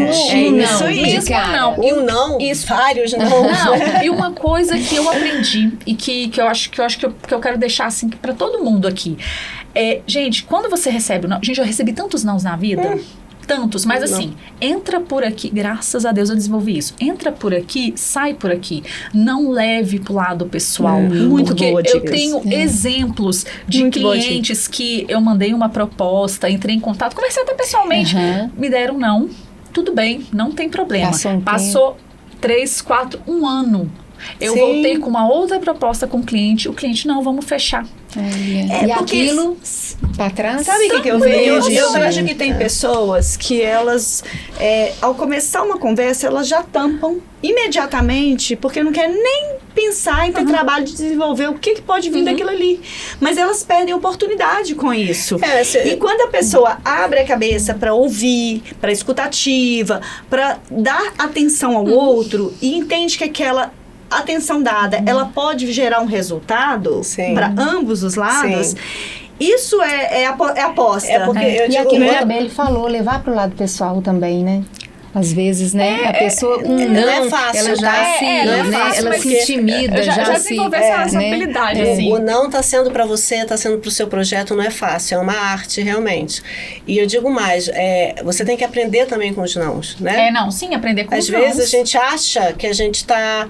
Vários não. Não, e uma coisa que eu aprendi e que eu acho que eu quero deixar assim para todo mundo aqui. Gente, quando você recebe... Gente, eu recebi tantos nãos na vida... Tantos, mas assim, entra por aqui, graças a Deus eu desenvolvi isso. Entra por aqui, sai por aqui. Não leve pro lado pessoal. Muito porque boa, eu tenho exemplos de muito clientes que eu mandei uma proposta, entrei em contato, conversei até pessoalmente, me deram não. Tudo bem, não tem problema. Passou 3, 4, 1 ano. Eu Sim. voltei com uma outra proposta com o cliente não, vamos fechar. E porque- aquilo para trás? Sabe o que eu vejo? Eu Sim. vejo que tem pessoas que elas, ao começar uma conversa, elas já tampam imediatamente, porque não quer nem pensar em ter trabalho de desenvolver o que pode vir daquilo ali. Mas elas perdem oportunidade com isso. E quando a pessoa abre a cabeça para ouvir, para escutativa, para dar atenção ao outro e entende que aquela atenção dada, ela pode gerar um resultado Sim. para ambos os lados. Sim. Isso é aposta. É porque eu E digo, aquilo né? também ele falou, levar pro lado pessoal também, né? Às vezes, né? A pessoa com não é fácil, ela já tá? se, não é né? fácil, Ela mas se intimida, eu já se... desenvolvi essa né? habilidade, assim. O não tá sendo para você, tá sendo pro seu projeto, não é fácil, é uma arte, realmente. E eu digo mais, você tem que aprender também com os nãos, né? Não, sim, aprender com Às os vezes nãos. a gente acha que a gente tá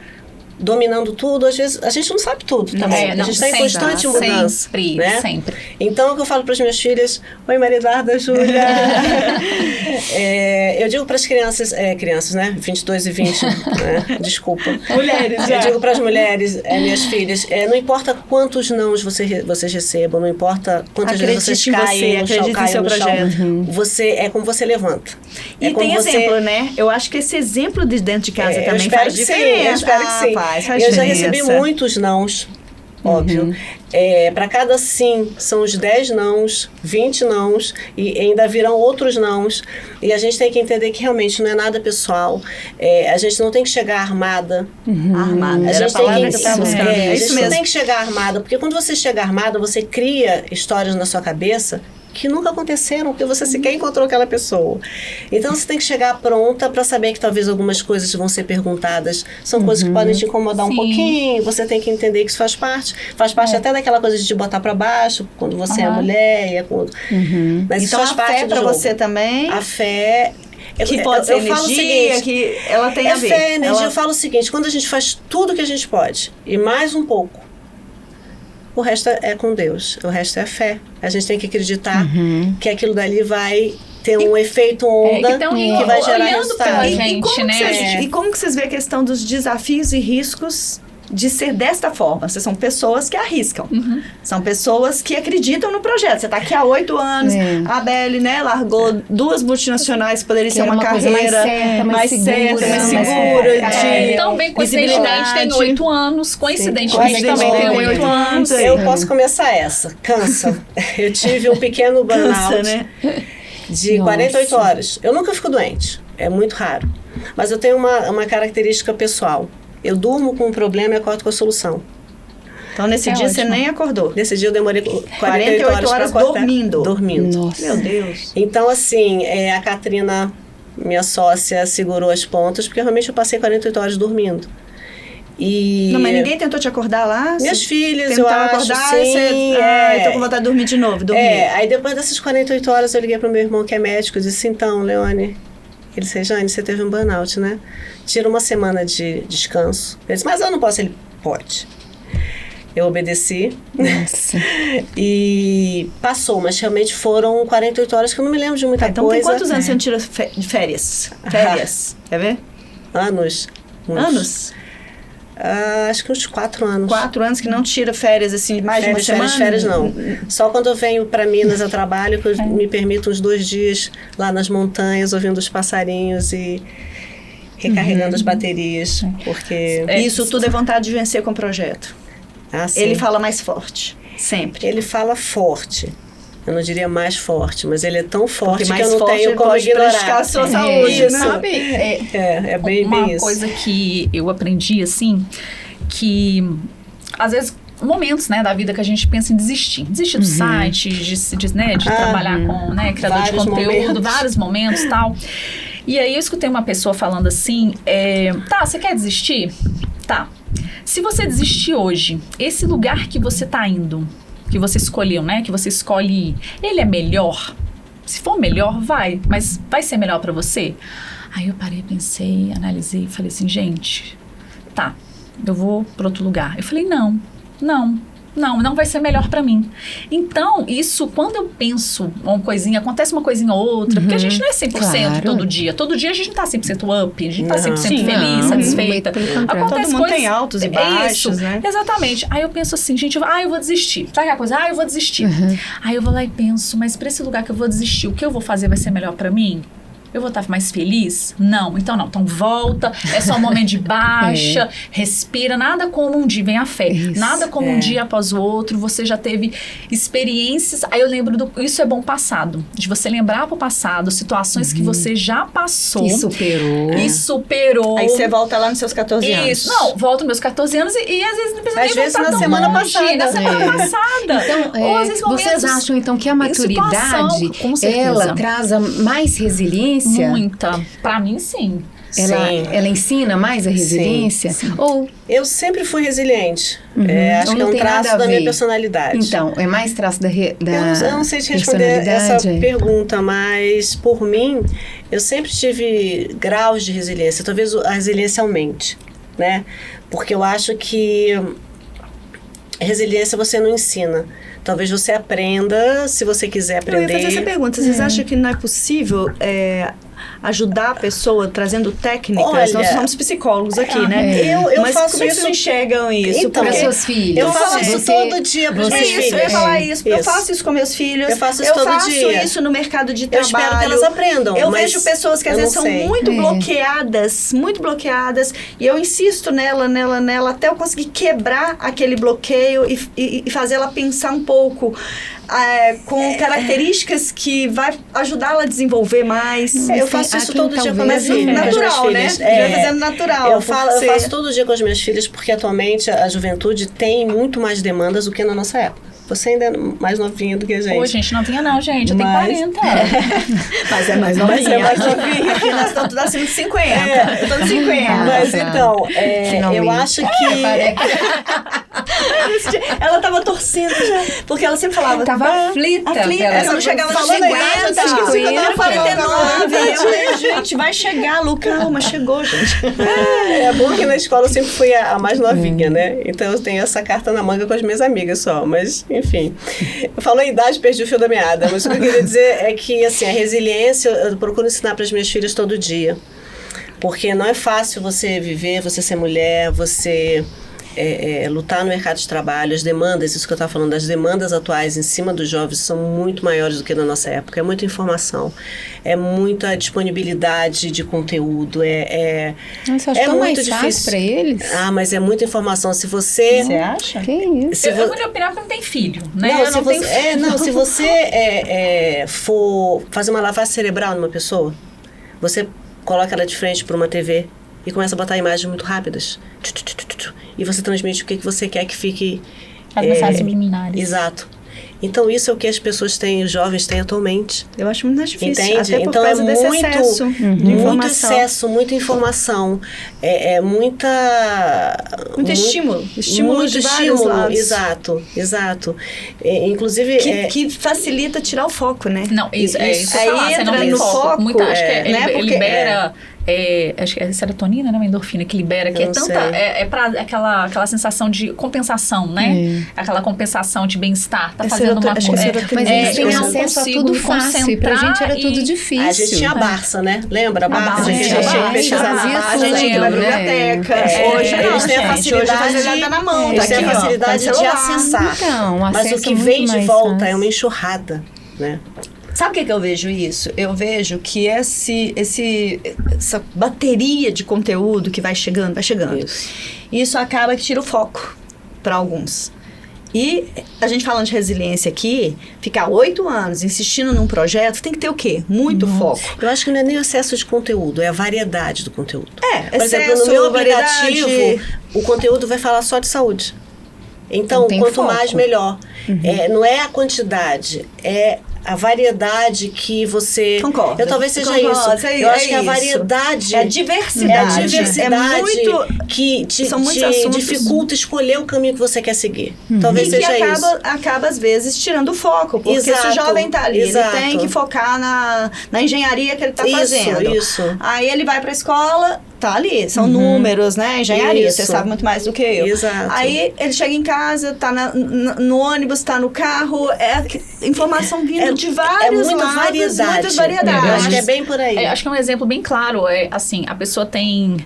dominando tudo, às vezes a gente não sabe tudo também. A gente está em constante mudança. Sempre, né? sempre. Então, o que eu falo para as minhas filhas, oi Marilarda, Júlia. Eu digo para as crianças, né? 22 e 20, né? Desculpa. Mulheres, Eu digo para as mulheres, minhas filhas, não importa quantos nãos vocês recebam, não importa quantas vezes vocês Acredite em caem você, no chão, acredite em caem seu no chão. projeto. Você, é como você levanta. E tem exemplo, né? Eu acho que esse exemplo de dentro de casa também espero faz que sim, diferença. eu espero que sim. Faz Eu já diferença. recebi muitos nãos, óbvio. Para cada sim, são os 10 nãos, 20 nãos, e ainda virão outros nãos. E a gente tem que entender que realmente não é nada pessoal. A gente não tem que chegar armada. Armada. A Era a gente tem palavra que, que eu estava buscando. a É gente isso não mesmo. tem que chegar armada, porque quando você chega armada, você cria histórias na sua cabeça que nunca aconteceram, porque você sequer encontrou aquela pessoa. Então você tem que chegar pronta para saber que talvez algumas coisas vão ser perguntadas, são coisas que podem te incomodar um Sim. pouquinho, você tem que entender que isso faz parte até daquela coisa de te botar para baixo, quando você é mulher, mas isso Então faz a parte fé do para jogo. você também, A fé... que pode ser falo o energia, seguinte, que ela tem a ver. fé, energia, Ela- eu falo o seguinte, quando a gente faz tudo que a gente pode, e mais um pouco, o resto é com Deus, o resto é fé. A gente tem que acreditar que aquilo dali vai ter um efeito onda então, que vai gerar olhando resultado. pela E gente, como, né? que vocês, e como que vocês veem a questão dos desafios e riscos de ser desta forma? Vocês são pessoas que arriscam. São pessoas que acreditam no projeto. Você está aqui há 8 anos, a Belle, né, largou 2 multinacionais, poderia ser era uma coisa mais carreira certa, mais segura, mais mais segura, focada. Também, coincidentemente, tem 8 anos. Coincidentemente, Coincidentemente, tem tem 8 anos. aí. Eu posso começar essa. Cansa. Eu tive um pequeno burnout Cansa, né? de 48 horas. Eu nunca fico doente. É muito raro. Mas eu tenho uma característica pessoal. Eu durmo com um problema e acordo com a solução. Então, nesse É dia você ótimo. nem acordou. Nesse dia eu demorei 48 horas para acordar. dormindo. Dormindo. Nossa. Meu Deus. Então, assim, a Katrina, minha sócia, segurou as pontas, porque realmente eu passei 48 horas dormindo. E Não, mas ninguém tentou te acordar lá? minhas Você filhas, eu tentava acho, acordar sim. e você... eu tô com vontade de dormir de novo. Dormir. Aí depois dessas 48 horas eu liguei pro meu irmão que é médico e disse, então, Leone, ele disse, Jane, você teve um burnout, né? Tira uma semana de descanso. Eu disse, mas eu não posso. Ele, pode. Eu obedeci. Nossa. E passou, mas realmente foram 48 horas que eu não me lembro de muita Então coisa. tem quantos anos você não tira de férias? Férias. Quer ver? Anos. Anos? Acho que uns 4 anos. 4 anos que não tira férias, assim, mais de uma semana? Férias não. Só quando eu venho para Minas a trabalho, que eu me permito uns 2 dias lá nas montanhas, ouvindo os passarinhos e recarregando as baterias, porque... Isso tudo é vontade de vencer com o projeto. Assim, Ele fala mais forte, sempre. ele fala forte. Eu não diria mais forte, mas ele é tão forte que mais eu não forte tenho ele como pode prejudicar ignorar. a sua saúde, Isso. né? Sabe, É bem uma isso. coisa que eu aprendi, assim, que às vezes momentos, né, da vida que a gente pensa em desistir. Desistir do site, de trabalhar com, né, criador de Vários conteúdo, momentos. vários momentos e tal. E aí eu escutei uma pessoa falando assim, tá, você quer desistir? Tá. Se você desistir hoje, esse lugar que você tá indo, que você escolheu, né, que você escolhe ir, ele é melhor? Se for melhor, vai. Mas vai ser melhor pra você? Aí eu parei, pensei, analisei e falei assim, gente, tá, eu vou pra outro lugar. Eu falei, não, não vai ser melhor pra mim. Então, isso, quando eu penso uma coisinha, acontece uma coisinha ou outra, porque a gente não é 100% claro. todo dia. Todo dia a gente não tá 100% up, a gente não tá 100% Sim, feliz, não. satisfeita. Pelo contrário. Acontece Todo mundo coisas, tem altos e baixos, isso, né? Exatamente. Aí eu penso assim, gente, eu vou desistir. Sabe aquela coisa? Eu vou desistir. Aí eu vou lá e penso, mas pra esse lugar que eu vou desistir, o que eu vou fazer vai ser melhor pra mim? Eu vou estar mais feliz? Não. Então volta, é só um momento de baixa, respira, nada como um dia, vem a fé, Isso, nada como um dia após o outro, você já teve experiências, aí eu lembro isso é bom passado, de você lembrar pro passado, situações que você já passou. E superou. E superou. Aí você volta lá nos seus 14 anos. Isso, não, volto meus 14 anos e às vezes não precisa Às nem vezes voltar na tão semana longe, passada. na semana passada. Então, Ou às vezes vocês momentos acham então que a em maturidade, situação, com certeza. ela traz mais resiliência? Muita. Pra mim, sim. Sim. Ela ensina mais a resiliência? Ou Eu sempre fui resiliente. Acho Ou que é não um tem nada traço a da minha ver? personalidade. então, é mais traço da Eu não sei te responder essa personalidade? pergunta, mas por mim, eu sempre tive graus de resiliência. Talvez a resiliência aumente, né? Porque eu acho que resiliência você não ensina. Talvez você aprenda, se você quiser Eu ia aprender. fazer essa pergunta. Vocês acham que não é possível ajudar a pessoa trazendo técnicas? Olha, Nós somos psicólogos aqui, né? Eu Mas faço como é que isso. vocês enxergam isso? Então, Para Porque suas filhas. Eu faço isso Você- todo dia para os você- meus isso, filhos. eu ia falar isso. Eu Isso. faço isso com meus filhos. Eu faço isso todo faço dia. isso no mercado de Eu trabalho. espero que elas aprendam. Eu mas vejo pessoas que às eu vezes não são sei. muito bloqueadas, e eu insisto nela, até eu conseguir quebrar aquele bloqueio e fazer ela pensar um pouco com características que vai ajudá-la a desenvolver mais. Eu faço isso todo dia com a minha talvez, filha. com as natural, minhas né? filhas. A gente vai fazendo natural. Eu faço todo dia com as minhas filhas, porque atualmente a juventude tem muito mais demandas do que na nossa época. Você ainda é mais novinha do que a gente. Ô, gente, não vinha não, gente. Eu tenho Mas- 40. Mas é mais novinha. Aqui nós estamos tudo acima de 50. Eu tô de 50. Mas tá. então, Finalmente. eu acho que... Ela tava torcendo já. Porque ela sempre falava. Tava aflita. Ela não chegava nos falando a idade, eu 50. até esqueci que eu tava falando. 49. Eu falei, gente, vai chegar, Lu. Calma, chegou, gente. É bom que na escola eu sempre fui a mais novinha, né? Então eu tenho essa carta na manga com as minhas amigas só. Mas, enfim. Eu falo a idade, perdi o fio da meada. Mas o que eu queria dizer é que, assim, a resiliência eu procuro ensinar para as minhas filhas todo dia. Porque não é fácil você viver, você ser mulher, você lutar no mercado de trabalho. As demandas, isso que eu estava falando, as demandas atuais em cima dos jovens são muito maiores do que na nossa época. É muita informação, é muita disponibilidade de conteúdo, Nossa, acho é tão muito mais fácil difícil. para eles. Ah, mas é muita informação. Se você... Você acha? Que isso? Se Eu vou opinar porque não tem filho, né? Não, Eu se não você, tenho filho. se você for fazer uma lavagem cerebral numa pessoa, você coloca ela de frente para uma TV e começa a botar imagens muito rápidas. E você transmite o que você quer que fique... As mensagens subliminares. Exato. Então, isso é o que as pessoas têm, os jovens têm atualmente. Eu acho muito mais difícil. Entende? Até por Então causa é desse muito, excesso de muito informação. excesso, muita informação, muito estímulo. Estímulo muito de vários estímulo, lados. exato. Inclusive Que facilita tirar o foco, né? Não, isso que eu Aí falar, você não entra tem no foco. foco, Muita, acho que né? Porque libera... acho que é serotonina, né? Uma endorfina que libera, que Eu é não tanta... sei. É pra aquela sensação de compensação, né? Aquela compensação de bem-estar. Tá fazendo uma acho que é coisa... serotonina. Mas eles têm eu não acesso a consigo tudo me fácil. Pra gente era tudo difícil. A gente tinha a Barça, né? Lembra? A Barça, Barça, que a gente Barça. pesquisava Fazia a Barça, A gente ia na tudo, né? biblioteca. Hoje não, eles têm a gente. facilidade. Hoje a facilidade tá na mão. Eles Tá têm aqui, a ó, facilidade tá no de celular. acessar. Então, Mas o acesso que muito vem de mais volta fácil. é uma enxurrada, né? Sabe o que eu vejo isso? Eu vejo que essa bateria de conteúdo que vai chegando. Isso acaba que tira o foco para alguns. E a gente falando de resiliência aqui, ficar 8 anos insistindo num projeto, tem que ter o quê? Muito foco. Eu acho que não é nem o excesso de conteúdo, é a variedade do conteúdo. Por exemplo, excesso, no meu aplicativo, variedade. o conteúdo vai falar só de saúde. Então, Não tem quanto foco. mais, melhor. Não é a quantidade, é a variedade que você... Concordo. Eu talvez seja Concordo, isso. é Eu acho que a isso. variedade... É a diversidade. É a diversidade É muito... que te são muitos assuntos. dificulta escolher o caminho que você quer seguir. Talvez E que seja isso. acaba, às vezes, tirando o foco. Porque se o Exato, jovem tá ali, exato. ele tem que focar na engenharia que ele tá Isso, fazendo. isso. Aí ele vai pra escola, tá ali, são números, né? Engenharia, Isso. você sabe muito mais do que eu. Exato. Aí ele chega em casa, tá no ônibus, tá no carro, informação vindo de vários muita lados, variedade. muitas variedades. Eu acho que é bem por aí. Acho que é um exemplo bem claro. Assim, a pessoa tem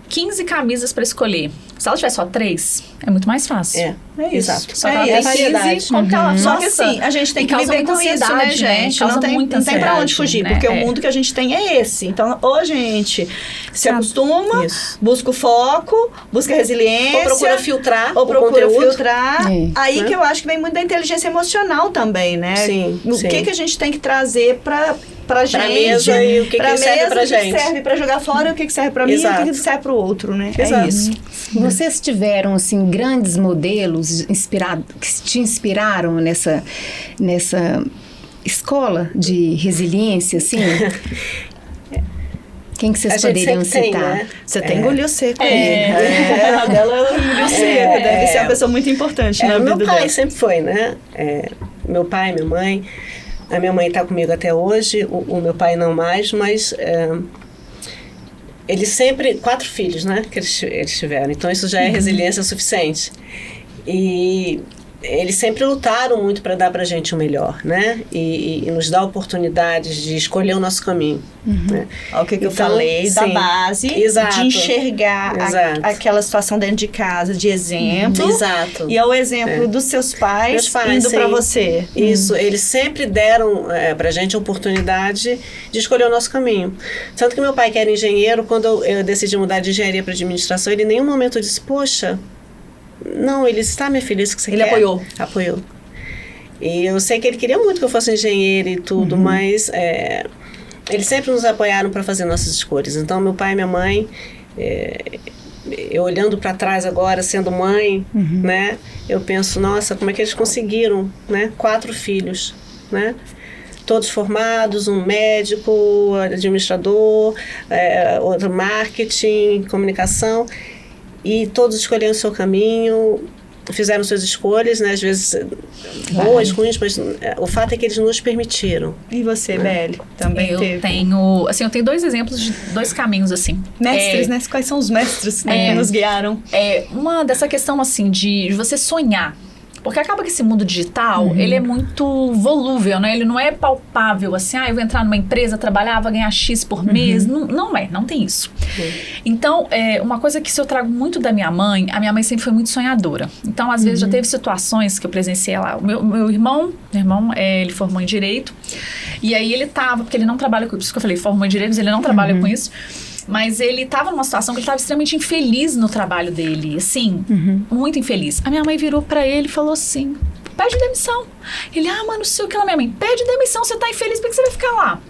15 camisas para escolher. Se ela tiver só 3, é muito mais fácil. É isso. Exato. Só que ela tem 15, como que ela... Só que Nossa, assim, a gente tem e que causa viver muita com isso, né, ansiedade, gente? Causa Não tem muita pra onde ansiedade, fugir, né? porque o mundo que a gente tem é esse. Então, ou a gente se acostuma, Isso. busca o foco, busca a resiliência. Ou procura filtrar ou o procura conteúdo. filtrar. É. Aí Né? que eu acho que vem muito da inteligência emocional também, né? Sim, O sim. que a gente tem que trazer pra gente. mesa e o que serve pra o gente. que serve pra jogar fora, o que serve pra mim e o Exato. que serve pro outro, né? Exato. É isso. Vocês tiveram, assim, grandes modelos que te inspiraram nessa escola de resiliência, assim? Quem que A vocês gente poderiam sempre tem, citar? né? Você tem engoliu seco aí. É. A dela engoliu seco. Deve ser uma pessoa muito importante na vida meu pai dela. sempre foi, né? Meu pai, minha mãe. A minha mãe está comigo até hoje, o meu pai não mais, mas eles sempre... 4 filhos, né? Que eles tiveram. Então, isso já é resiliência suficiente. E eles sempre lutaram muito para dar para a gente o melhor, né? E nos dar oportunidades de escolher o nosso caminho. Né? Olha o que eu Então, falei, da sim. base, Exato. de enxergar Exato. aquela situação dentro de casa, de exemplo. Exato. E é o exemplo dos seus pais, Meus pais, indo para sim. você. Isso, eles sempre deram pra gente a oportunidade de escolher o nosso caminho. Tanto que meu pai, que era engenheiro, quando eu decidi mudar de engenharia para administração, ele em nenhum momento disse, poxa, não, ele está, minha filha, isso que você Ele quer. apoiou. Apoiou. E eu sei que ele queria muito que eu fosse engenheiro e tudo, mas eles sempre nos apoiaram para fazer nossas escolhas. Então, meu pai e minha mãe, eu olhando para trás agora, sendo mãe, né, eu penso, nossa, como é que eles conseguiram, né, 4 filhos, né? Todos formados, um médico, administrador, outro marketing, comunicação, e todos escolhendo o seu caminho, fizeram suas escolhas, né? Às vezes boas, ruins, mas o fato é que eles nos permitiram. E você, Beli? Também Eu teve? tenho 2 exemplos de 2 caminhos, assim. Mestres, né? Quais são os mestres que nos guiaram? Uma dessa questão, assim, de você sonhar. Porque acaba que esse mundo digital, ele é muito volúvel, né? Ele não é palpável, assim, eu vou entrar numa empresa, trabalhar, vou ganhar X por mês. Não tem isso. Então, uma coisa que eu trago muito da minha mãe, a minha mãe sempre foi muito sonhadora. Então, às vezes, já teve situações que eu presenciei lá. O meu irmão, ele formou em Direito, e aí ele tava, porque ele não trabalha com isso, que eu falei, formou em Direito, mas ele não trabalha com isso. Mas ele estava numa situação que ele estava extremamente infeliz no trabalho dele, assim, muito infeliz. A minha mãe virou para ele e falou assim, pede demissão. Ele, mas não sei o que lá, minha mãe, pede demissão, você tá infeliz, por que você vai ficar lá?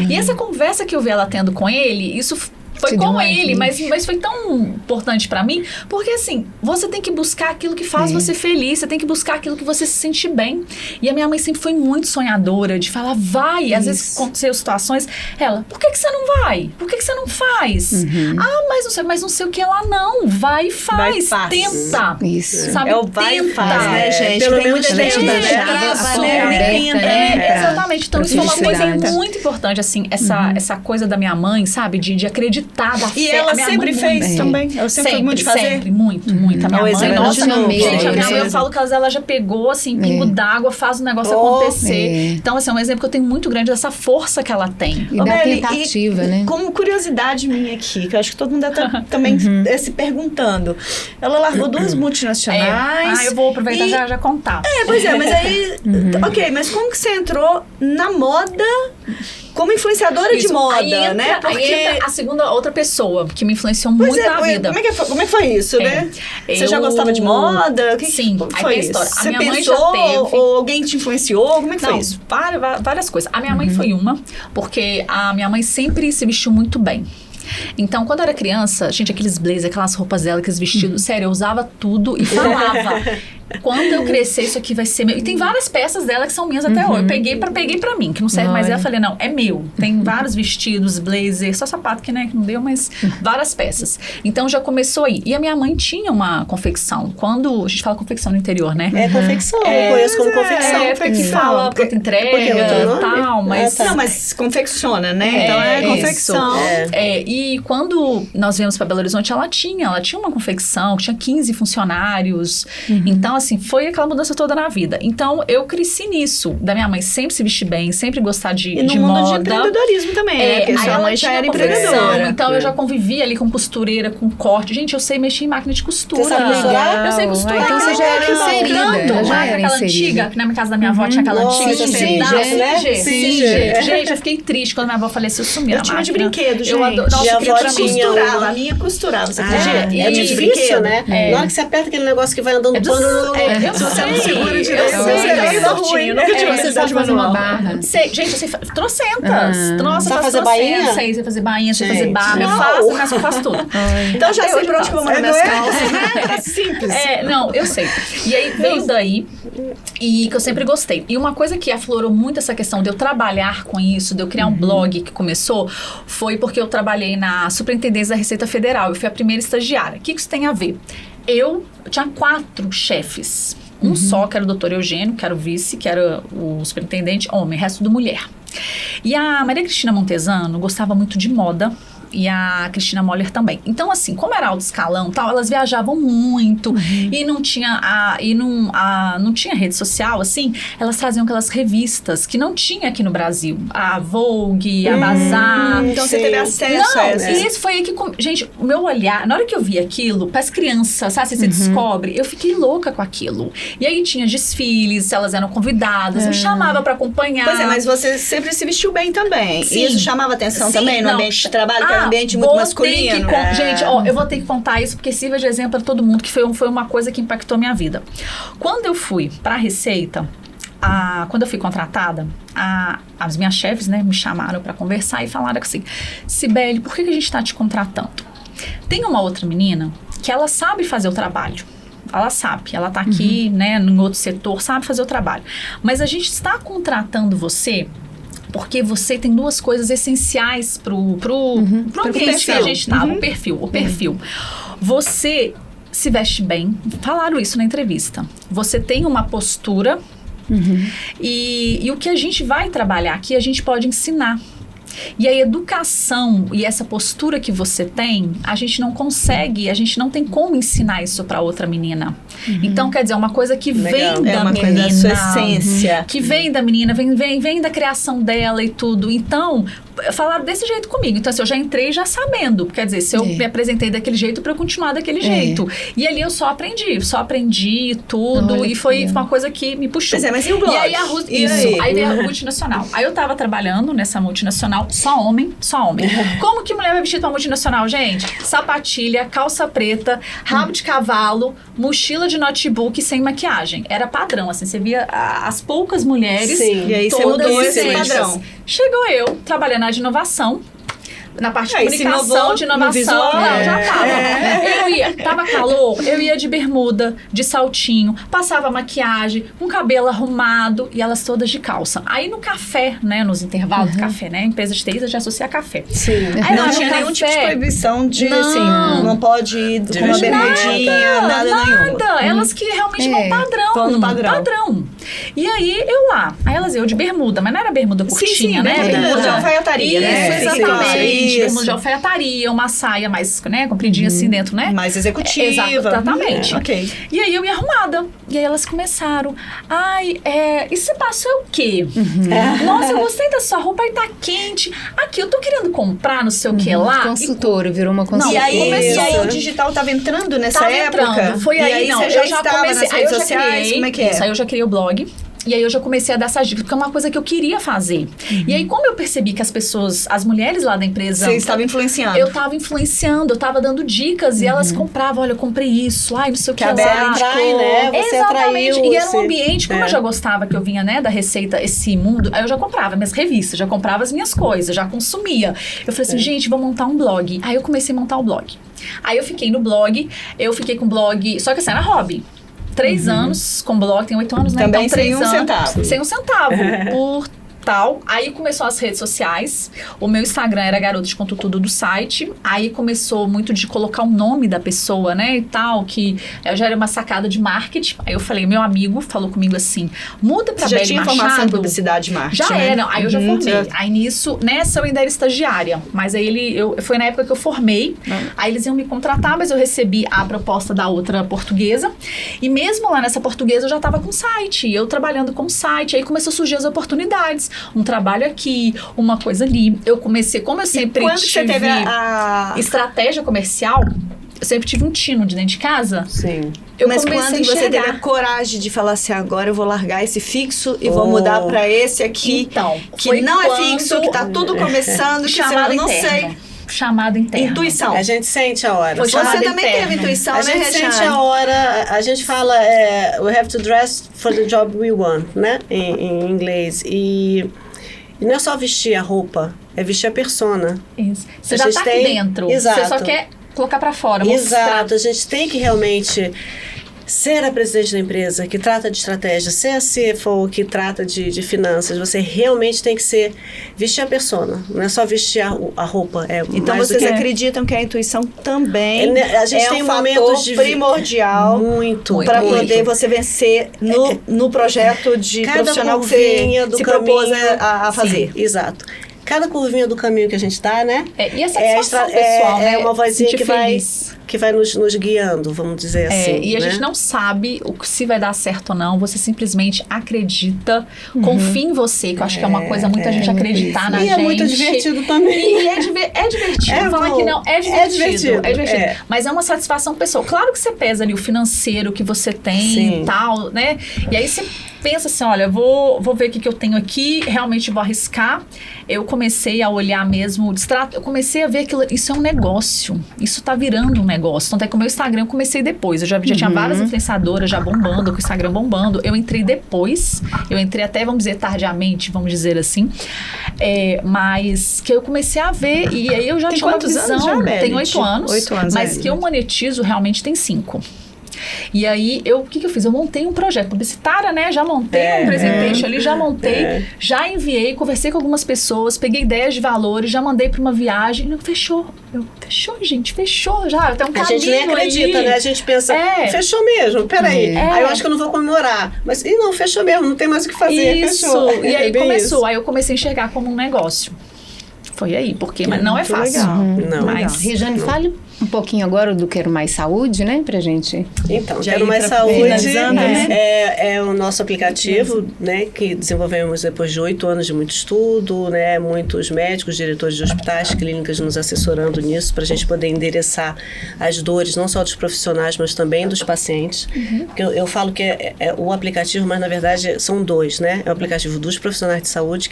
E essa conversa que eu vi ela tendo com ele, isso foi com ele, mas foi tão importante pra mim, porque assim, você tem que buscar aquilo que faz você feliz, você tem que buscar aquilo que você se sente bem. E a minha mãe sempre foi muito sonhadora, de falar, vai. Às vezes aconteceu situações, ela, por que você não vai? Por que você não faz? Mas não sei o que ela não, vai e faz, tenta. Isso. Sabe, É o vai e faz, tenta. né, gente? Pelo Tem menos muita gente deixava a trava, porta né? aberta, né? Exatamente. Então, isso é uma coisa felicidade. muito importante, assim, essa coisa da minha mãe, sabe? De acreditar, da E fé. ela A minha sempre mãe fez muito. também. Ela sempre foi muito de fazer. Sempre, muito. A minha É o mãe, exemplo nossa, de novo. gente, a minha mãe, eu Exemplo. falo que ela já pegou, assim, pingo d'água, faz o negócio acontecer. Então, assim, é um exemplo que eu tenho muito grande dessa força que ela tem. E da tentativa, né? Como curiosidade minha aqui, que eu acho que todo mundo deve estar também se perguntando. Ela largou 2 multinacionais. Eu vou aproveitar e já contar. Pois é, mas aí... Ok, mas como que você entrou na moda como influenciadora de moda, aí entra, né? Porque aí entra outra pessoa que me influenciou muito na vida. Como é que foi isso, né? Você já gostava de moda? Sim, como aí foi tem a isso? história. A Você minha mãe pensou já teve... ou alguém te influenciou? Como é que foi isso? Várias coisas. A minha mãe foi uma, porque a minha mãe sempre se vestiu muito bem. Então, quando eu era criança, gente, aqueles blazers, aquelas roupas dela, aqueles vestidos, sério, eu usava tudo e falava. quando eu crescer, isso aqui vai ser meu. E tem várias peças dela que são minhas até hoje. Eu peguei pra mim, que não serve mais. Aí eu falei, não, é meu. Tem vários vestidos, blazer, só sapato que, né, que não deu, mas várias peças. Então já começou aí. E a minha mãe tinha uma confecção. Quando a gente fala confecção no interior, né? É confecção, eu conheço como confecção. É, porque fala pronta entrega e tal, mas... Não, mas confecciona, né? Então é confecção. E quando nós viemos para Belo Horizonte, ela tinha uma confecção, que tinha 15 funcionários. Então, assim, foi aquela mudança toda na vida. Então, eu cresci nisso. Da minha mãe sempre se vestir bem, sempre gostar de moda. E no mundo de empreendedorismo também, né? Porque sua mãe já era empreendedora. Então, eu já convivi ali com costureira, com corte. Gente, eu sei mexer em máquina de costura. Você sabe costurar? Eu sei costurar. Então, você já era inserida. Já era aquela antiga, que na casa da minha avó tinha aquela antiga. Gente, eu fiquei triste quando minha avó faleceu, sumiu. Eu tinha de brinquedo, gente. Eu adoro. Nossa, Minha eu queria avó pra tinha costurava. A minha costurava, você acredita? É difícil, né? Na hora que você aperta aquele negócio que vai andando no pano, se você não segura direito, você é ruim. Eu nunca tive Você sabe fazer uma barra. Gente, eu sei trocentas. Nossa, sabe fazer trocentas. bainha? Sei fazer bainha, sei fazer barra. Eu não. faço, mas eu faço tudo. Então já sei pra onde que eu vou mandar minhas calças. É simples. Não, eu sei. E aí veio daí, e que eu sempre gostei. E uma coisa que aflorou muito essa questão de eu trabalhar com isso, de eu criar um blog que começou, foi porque eu trabalhei na Superintendência da Receita Federal. Eu fui a primeira estagiária. O que isso tem a ver? Eu tinha 4 chefes. Um só, que era o doutor Eugênio, que era o vice, que era o superintendente, homem, resto do mulher. E a Maria Cristina Montesano gostava muito de moda, e a Cristina Moller também. Então, assim, como era alto escalão, tal, elas viajavam muito e não tinha não tinha rede social, assim, elas traziam aquelas revistas que não tinha aqui no Brasil. A Vogue, a Bazar. Então você teve acesso a essa. E isso foi aí que... Gente, o meu olhar, na hora que eu vi aquilo, para as crianças, sabe, você descobre, eu fiquei louca com aquilo. E aí tinha desfiles, elas eram convidadas, me chamava para acompanhar. Pois é, mas você sempre se vestiu bem também. Sim. E isso chamava atenção também no ambiente de trabalho, que era um ambiente muito masculino. Gente, eu vou ter que contar isso porque sirva de exemplo para todo mundo, que foi uma coisa que impactou a minha vida. Quando eu fui para a Receita, quando eu fui contratada, as minhas chefes, né, me chamaram para conversar e falaram assim: Cibele, por que a gente está te contratando? Tem uma outra menina que ela sabe fazer o trabalho. Ela sabe, ela tá aqui, né, em outro setor, sabe fazer o trabalho. Mas a gente está contratando você porque você tem 2 coisas essenciais pro ambiente que a gente tá, o perfil. Você se veste bem, falaram isso na entrevista. Você tem uma postura e o que a gente vai trabalhar aqui, a gente pode ensinar. E a educação e essa postura que você tem, a gente não consegue, a gente não tem como ensinar isso para outra menina. Então, quer dizer, é uma coisa que vem da menina. Coisa da sua essência. Que vem da menina, vem da criação dela e tudo. Então, falaram desse jeito comigo. Então, assim, eu já entrei já sabendo. Quer dizer, se eu me apresentei daquele jeito, para eu continuar daquele jeito. E ali eu só aprendi tudo. Olha, e foi uma coisa que me puxou. Pois é, mas e o blog? E aí aí veio a multinacional. Aí eu tava trabalhando nessa multinacional, só homem. Como que mulher vai vestir pra multinacional, gente? Sapatilha, calça preta, rabo de cavalo, mochila de notebook sem maquiagem. Era padrão, assim, você via as poucas mulheres. Sim. E aí você todas mudou esse idênticas. padrão. Chegou eu, trabalhando de inovação. Na parte de comunicação, de inovação, visual, já tava. Tava calor, eu ia de bermuda, de saltinho, passava maquiagem, com cabelo arrumado e elas todas de calça. Aí no café, né, nos intervalos do café, né, empresa de TI já associa café. Sim. Aí Não lá tinha no nenhum tipo de café, proibição de, Não. assim, não pode ir com uma bermudinha, nada nenhum. Elas que realmente vão padrão. Vão no padrão. E aí eu lá, aí elas eu de bermuda, mas não era bermuda curtinha, né? Bermuda de alfaiataria, né? Isso, exatamente. Bermuda de alfaiataria, uma saia mais, né, compridinha assim dentro, né? Mais executiva. Exatamente. Ok. E aí eu ia arrumada. E aí elas começaram. E você passou o quê? Nossa, eu gostei da sua roupa, aí tá quente. Aqui, eu tô querendo comprar não sei o que lá. Consultora, virou uma consultora. E aí o digital tava entrando nessa época? Foi aí, não. Você já eu já estava comecei, nas redes sociais? Como é que é? Isso, aí eu já criei o blog. E aí eu já comecei a dar essas dicas, porque é uma coisa que eu queria fazer. E aí, como eu percebi que as mulheres lá da empresa... Você estava influenciando. Eu estava influenciando, eu estava dando dicas e elas compravam, olha, eu comprei isso, não sei o que a Bela atrai, né? Você exatamente. atraiu. E era um ambiente, como eu já gostava, que eu vinha, né, da Receita, esse mundo, aí eu já comprava minhas revistas, já comprava as minhas coisas, já consumia. Eu falei assim, gente, vou montar um blog. Aí eu comecei a montar o blog. Aí eu fiquei no blog, eu fiquei com o blog, só que assim, era hobby. 3 anos com blog, tem 8 anos, né? Também então, sem 3 um anos, centavo. Sem um centavo, por tal. Aí começou as redes sociais. O meu Instagram era Garota de Conto Tudo do site. Aí começou muito de colocar o nome da pessoa, né, e tal, que já era uma sacada de marketing. Aí eu falei, meu amigo falou comigo assim, muda pra Você já Beli tinha Machado. formação em publicidade e marketing, Já né? era, aí eu já formei. Aí nisso, nessa eu ainda era estagiária. Mas aí foi na época que eu formei. Aí eles iam me contratar, mas eu recebi a proposta da outra portuguesa. E mesmo lá nessa portuguesa eu já tava com site. Eu trabalhando com site. Aí começou a surgir as oportunidades. Um trabalho aqui, uma coisa ali. Eu comecei, como eu sempre Quando tive você teve estratégia comercial, eu sempre tive um tino de dentro de casa. Sim. Mas comecei quando a você teve a enxergar. coragem de falar assim, agora eu vou largar esse fixo e vou mudar pra esse aqui, Então, que foi não quando- é fixo, que tá tudo começando, que chamado você não interno. sei. Chamado interno. Intuição. A gente sente a hora. Foi Você chamado também interno. teve intuição, A né, gente Rejane? sente a hora, a gente fala we have to dress for the job we want, né? Em inglês. E não é só vestir a roupa, é vestir a persona. Isso. Você A já gente tá aqui tem- dentro. Exato. Você só quer colocar pra fora. Mostrar. Exato, a gente tem que realmente ser a presidente da empresa que trata de estratégia, ser a CFO que trata de finanças, você realmente tem que vestir a persona, não é só vestir a roupa. Então mais do vocês que- acreditam que a intuição também a gente tem um momentos fator de primordial muito para muito. poder você vencer no projeto de Cada profissional que curvinha você do se propôs caminho. a fazer. Sim, exato. Cada curvinha do caminho que a gente dá, né? E a satisfação pessoal, né? É uma vozinha Sentir que vai feliz. nos guiando, vamos dizer assim. E a né? gente não sabe se vai dar certo ou não. Você simplesmente acredita, confia em você, que eu acho que é uma coisa muita gente acreditar na E gente. é muito divertido também. E é divertido. É Falar bom. que não, é divertido. É divertido. É. Mas é uma satisfação pessoal. Claro que você pesa ali o financeiro que você tem Sim. e tal, né? E aí você pensa assim, olha, vou ver o que eu tenho aqui, realmente vou arriscar. Eu comecei a olhar mesmo, eu comecei a ver que isso é um negócio. Isso tá virando um negócio. Tanto é que o meu Instagram eu comecei depois. Eu já tinha várias influenciadoras já bombando, com o Instagram bombando. Eu entrei depois. Eu entrei até, vamos dizer, tardiamente, vamos dizer assim. Mas que eu comecei a ver, e aí eu já Tem tinha uma quantos visão. anos já, Beli? Tem 8 anos. 8 anos, mas que eu monetizo realmente tem 5. E aí, o que eu fiz? Eu montei um projeto publicitário, né? Já montei um presentation ali, já montei, já enviei, conversei com algumas pessoas, peguei ideias de valores, já mandei para uma viagem. Fechou, gente, fechou já. Tem um A gente nem acredita, né? A gente pensa, fechou mesmo, peraí. Aí eu acho que eu não vou comemorar. Mas, não, fechou mesmo, não tem mais o que fazer, isso. fechou. E aí começou, isso. aí eu comecei a enxergar como um negócio. Foi aí, porque mas não é fácil. Legal. Não. Mas, Rejane, fale um pouquinho agora do Quero Mais Saúde, né, pra gente. Então, Já Quero ir Mais pra Saúde finalizando, né? é o nosso aplicativo, né, que desenvolvemos depois de 8 anos de muito estudo, né, muitos médicos, diretores de hospitais, clínicas nos assessorando nisso, para a gente poder endereçar as dores, não só dos profissionais, mas também dos pacientes. Porque eu falo que é o aplicativo, mas na verdade são dois, né? É o aplicativo dos profissionais de saúde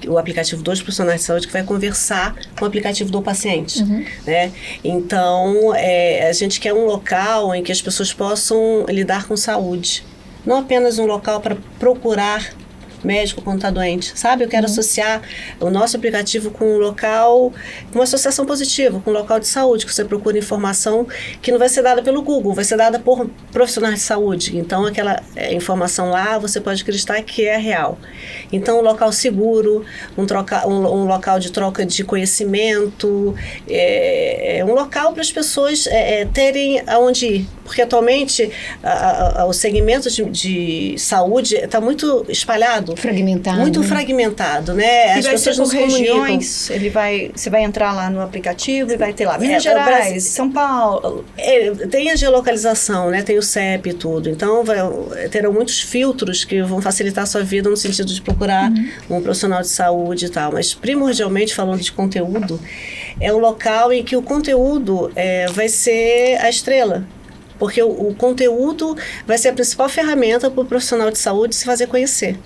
o aplicativo dos profissionais de saúde que vai conversar com o aplicativo do paciente, né? Então, a gente quer um local em que as pessoas possam lidar com saúde. Não apenas um local para procurar médico quando está doente, sabe? Eu quero associar o nosso aplicativo com um local, com uma associação positiva, com um local de saúde, que você procura informação que não vai ser dada pelo Google, vai ser dada por profissionais de saúde. Então, aquela informação lá, você pode acreditar que é real. Então, um local seguro, um local de troca de conhecimento, um local para as pessoas terem aonde ir. Porque atualmente o segmento de saúde está muito espalhado. Fragmentado. Muito fragmentado, né? E As vai pessoas ser não por se comunicam. regiões, você vai entrar lá no aplicativo e vai ter lá Minas o Brasil- Gerais, São Paulo. Tem a geolocalização, né? Tem o CEP e tudo. Então, terão muitos filtros que vão facilitar a sua vida no sentido de procurar um profissional de saúde e tal. Mas, primordialmente, falando de conteúdo, é um local em que o conteúdo vai ser a estrela. Porque o conteúdo vai ser a principal ferramenta para o profissional de saúde se fazer conhecer.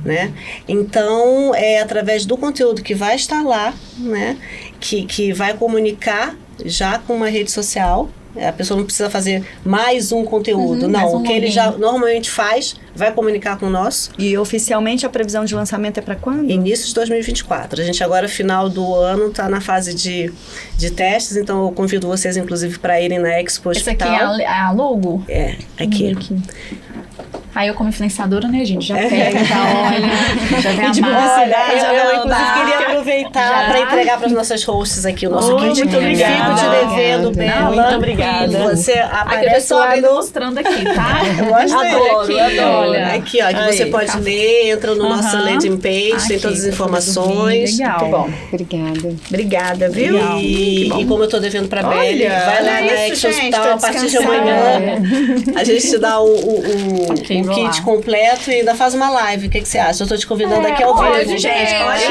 Né? Então, é através do conteúdo que vai estar lá, né? que vai comunicar já com uma rede social, A pessoa não precisa fazer mais um conteúdo. mais Não, um o que ele login. já normalmente faz, vai comunicar com o nosso. E oficialmente a previsão de lançamento é para quando? Início de 2024. A gente agora, final do ano, está na fase de testes, então eu convido vocês, inclusive, para irem na Expo Esse aqui Hospital. é a logo? É, aqui. Aí eu como influenciadora, né, gente? Já pega, já olha, já vem a De marca. publicidade, eu inclusive marca. queria aproveitar Já. para entregar para as nossas hosts aqui o nosso kit. muito obrigada. Fico te devendo, Obrigada. Bela. Muito obrigada. Você Aqui, aparece pessoal, lá ainda no... mostrando aqui, tá? Eu gosto dele. Adoro, aqui, adoro. olha. Aqui, ó, que Aí, você pode ler, entra no nosso Aham. landing page, tem Aqui, todas as pra informações. legal. Muito bom. Obrigada. Obrigada, viu? Legal. E como eu tô devendo pra Olha, Belle, vai lá olha na isso, Expo gente, Hospital tô a partir de descansada. amanhã. A gente te dá o Ok, vou kit lá. completo e ainda faz uma live. O que você acha? Eu tô te convidando aqui ao pode, vivo. gente, pode.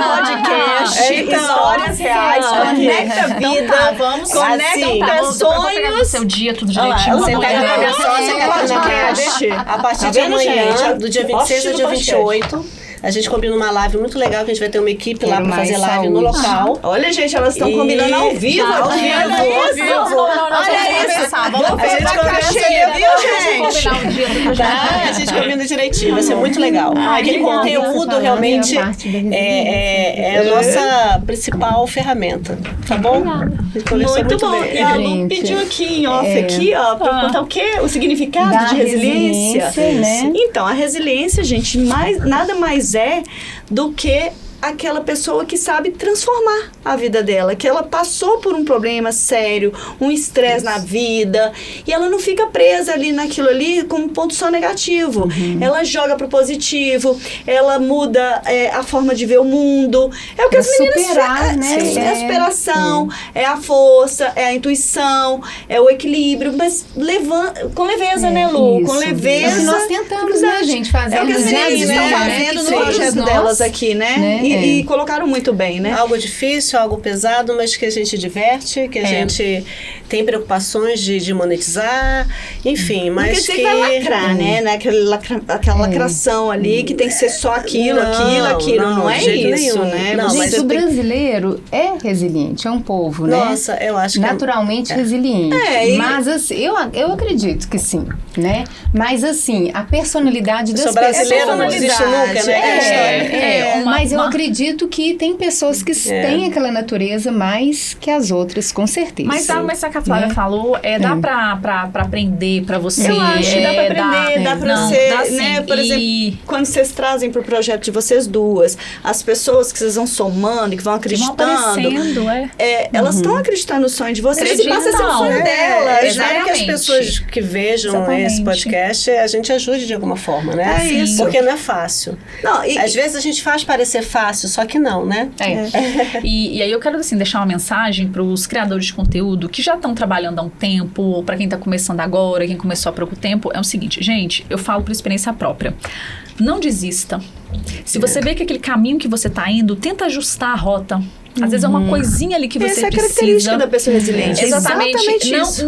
podcast, histórias reais, conecta a vida, Então tá, vamos conecta então tá, vamos eu vou pegar no sonhos. seu dia, tudo Olha lá, direitinho. você vamos pega lá. na minha sócia que é podcast. A partir Tá de vendo, amanhã, gente? do dia Poste 26 ao no dia podcast. 28, a gente combina uma live muito legal, que a gente vai ter uma equipe lá Quero pra fazer mais live no saúde. local. Olha, gente, elas estão E- combinando ao vivo. Tá, Ao olha vivo, isso. Não, Olha vamos isso. conversar, Vamos vamos ver ver a pra caixinha, viu, gente? Vamos combinar um dia do projeto. Tá? A gente combina direitinho, vai ser muito legal. Aquele que bom. conteúdo Essa realmente parte da é a nossa principal ferramenta, tá bom? A gente conversou Muito bom. bem. E a Lu Gente, pediu aqui em off, aqui, ó, pra contar o quê? O significado Da de resiliência. resiliência, né? Então, a resiliência, gente, nada mais é do que aquela pessoa que sabe transformar a vida dela, que ela passou por um problema sério, um estresse na vida, e ela não fica presa ali naquilo ali com um ponto só negativo. Ela joga pro positivo, ela muda a forma de ver o mundo. É o que Pra as meninas superar, né? É a superação, é a força, é a intuição, é o equilíbrio, mas com leveza, né, Lu? Isso. Com leveza. É o que nós tentamos, né, gente, fazer É o que as no dia a meninas dia, estão né? fazendo no Todos projeto nós, delas aqui, né? E colocaram muito bem, né? Algo difícil, algo pesado, mas que a gente diverte, que a gente tem preocupações de monetizar, enfim, Não mas quer dizer que vai lacrar, né? Aquela lacração ali que tem que ser só aquilo, não é de jeito isso, nenhum. né? Não, Você mas Gente, o tem- brasileiro é resiliente, é um povo, né? Nossa, eu acho que naturalmente resiliente. E- Mas assim, eu acredito que sim, né? Mas assim, a personalidade das sou brasileira, não pessoas... existe nunca, né? Aquela história. Mas eu acredito que tem pessoas que têm aquela natureza mais que as outras, com certeza. Mas dá, mas que a Flávia falou, dá pra aprender, pra você... Eu acho que dá pra aprender, dá pra não, ser, dá sim. né? Por E- exemplo, quando vocês trazem pro projeto de vocês duas, as pessoas que vocês vão somando, que vão que vão acreditando, aparecendo, elas estão acreditando no sonho de vocês e passa a ser o sonho Acreditam. delas, né? Espero que as Exatamente. pessoas que vejam Exatamente. esse podcast, a gente ajude de alguma forma, né? É isso. Porque não é fácil. Não, e- Às vezes a gente faz parecer fácil, só que não, né? E aí eu quero assim, deixar uma mensagem para os criadores de conteúdo que já estão trabalhando há um tempo, para quem está começando agora, quem começou há pouco tempo, é o seguinte, gente, eu falo por experiência própria. Não desista. Se você vê que aquele caminho que você está indo, tenta ajustar a rota. Às vezes é uma coisinha ali que você essa é a precisa. característica da pessoa resiliente. Exatamente. isso.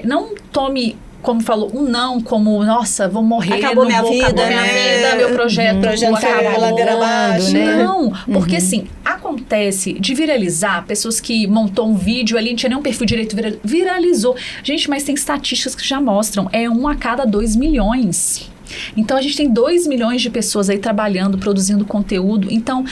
Não tome, como falou, um não como, nossa, vou morrer, Acabou não minha vou, vida, acabou minha né? vida, meu projeto Caiu pela acabou. ladeira abaixo, né? Não, porque assim, acontece de viralizar, pessoas que montou um vídeo ali, não tinha nenhum perfil direito, viralizou. Gente, mas tem estatísticas que já mostram, 1 a cada 2 milhões. Então, a gente tem 2 milhões de pessoas aí trabalhando, produzindo conteúdo. Então,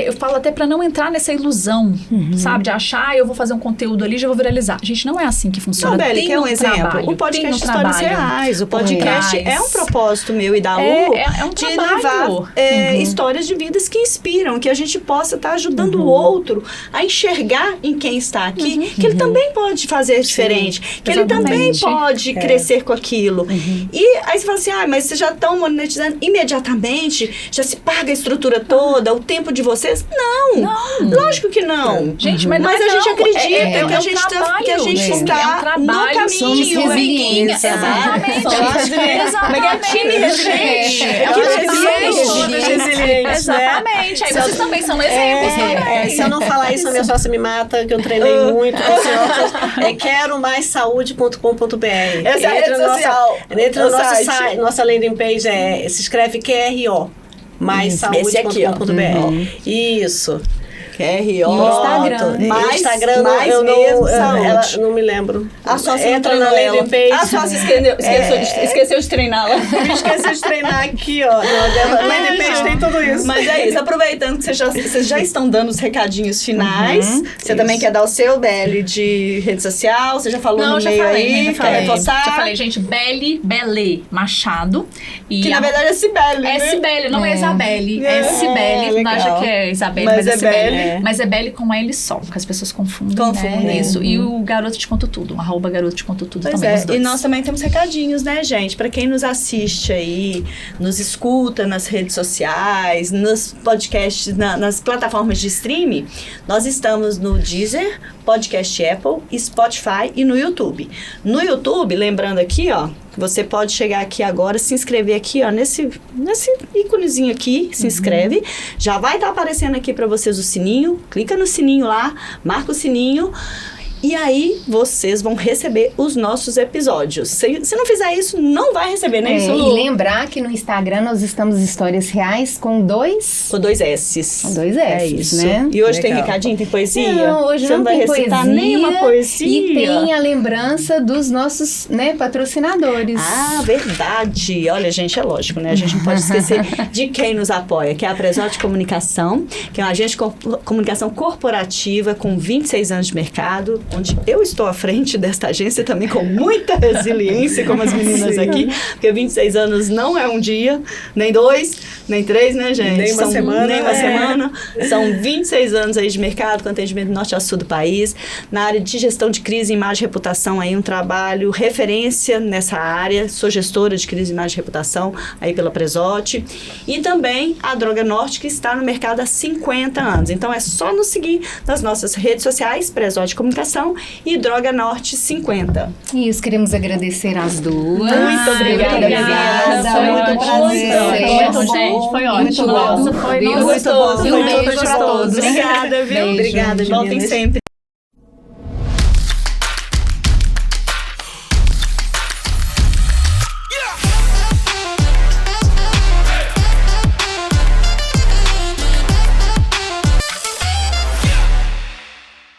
eu falo até para não entrar nessa ilusão, sabe? De achar, eu vou fazer um conteúdo ali, já vou viralizar. Gente, não é assim que funciona. Não, Beli, Tem quer um exemplo? trabalho, O podcast tem um Histórias trabalho. Reais. O podcast Reais. é um propósito meu e da Lu É um de trabalho. levar histórias de vidas que inspiram, que a gente possa estar ajudando o outro a enxergar em quem está aqui, que ele também pode fazer diferente, que ele também exatamente. pode crescer com aquilo. E aí você fala assim, mas vocês já estão monetizando imediatamente, já se paga a estrutura toda, o tempo de vocês? Não. Lógico que não. Gente, mas Mas não a gente não. acredita É que a gente trabalho, que a gente é. está É um trabalho, no somos caminho. resilientes. Exatamente. Mas é time resiliente. É um time resiliente. Exatamente. Aí vocês também são exemplos também. Se eu não falar isso, a minha sócia me mata, que eu treinei muito. Quero mais saúde.com.br. Essa é a rede social. Entra no É o nosso site. site, nossa landing page se escreve QRO, mais Esse aqui, ó. saúde.com.br. Isso. QR, ó. E o Instagram. O Instagram mais eu mesmo, saúde. ela não me lembro. A sócia Entra não na treinou ela. landing page. A sócia esqueceu de treiná-la. Esqueci de treinar aqui, ó. Na landing page tem tudo isso. Mas é isso, aproveitando que vocês já estão dando os recadinhos finais. Você também quer dar o seu BL de rede social? Você já falou no meio aí? Quer reforçar? Já falei, gente, Bele Machado. E Que na verdade é Cibele, né? é Cibele, não é Isabelle. É Cibele. legal. Não acha que é Isabelle, Mas mas é é Cibele. Bele. Mas é Bele com L só, porque as pessoas confundem, Confundem. né? Isso. E o Garoto Te Conto Tudo, @Garoto Te Conto Tudo Pois também, é, os dois. e nós também temos recadinhos, né, gente? Pra quem nos assiste aí, nos escuta nas redes sociais, nos podcasts, nas plataformas de streaming, nós estamos no Deezer, Podcast Apple, Spotify e no YouTube. No YouTube, lembrando aqui, ó, você pode chegar aqui agora, se inscrever aqui, ó, nesse íconezinho aqui, se inscreve. Já vai estar aparecendo aqui para vocês o sininho. Clica no sininho lá, marca o sininho. E aí, vocês vão receber os nossos episódios. Se não fizer isso, não vai receber, né? Isso, E Lu? lembrar que no Instagram nós estamos Histórias Reais com dois... Com 2 S's. Com 2 É S's, isso. né? E hoje tem Legal. recadinho, tem poesia? Não, hoje Você não vai tem recitar poesia. nenhuma poesia. E tem a lembrança dos nossos, né, patrocinadores. Ah, verdade. Olha, gente, é lógico, né? A gente não pode esquecer de quem nos apoia, que é a Presote Comunicação, que é uma agência de comunicação corporativa com 26 anos de mercado, onde eu estou à frente desta agência também com muita resiliência, como as meninas aqui, porque 26 anos não é um dia, nem 2, nem 3, né, gente? Nem uma semana. Nem uma semana. São 26 anos aí de mercado, com atendimento do norte a sul do país, na área de gestão de crise, imagem e reputação, aí um trabalho referência nessa área. Sou gestora de crise, imagem e reputação aí pela Presote. E também a Droga Norte, que está no mercado há 50 anos. Então é só nos seguir nas nossas redes sociais, Presote Comunicação e Droga Norte 50. Isso, queremos agradecer às duas. Muito obrigada, Obrigada, Foi muito ótimo. prazer. Foi muito bom, gente. Foi Muito ótimo. bom. Nossa, foi Viu? muito Gostoso, bom. E um foi beijo muito pra gostoso. todos. Obrigada, viu? Beijo. Obrigada, Voltem meninas. sempre.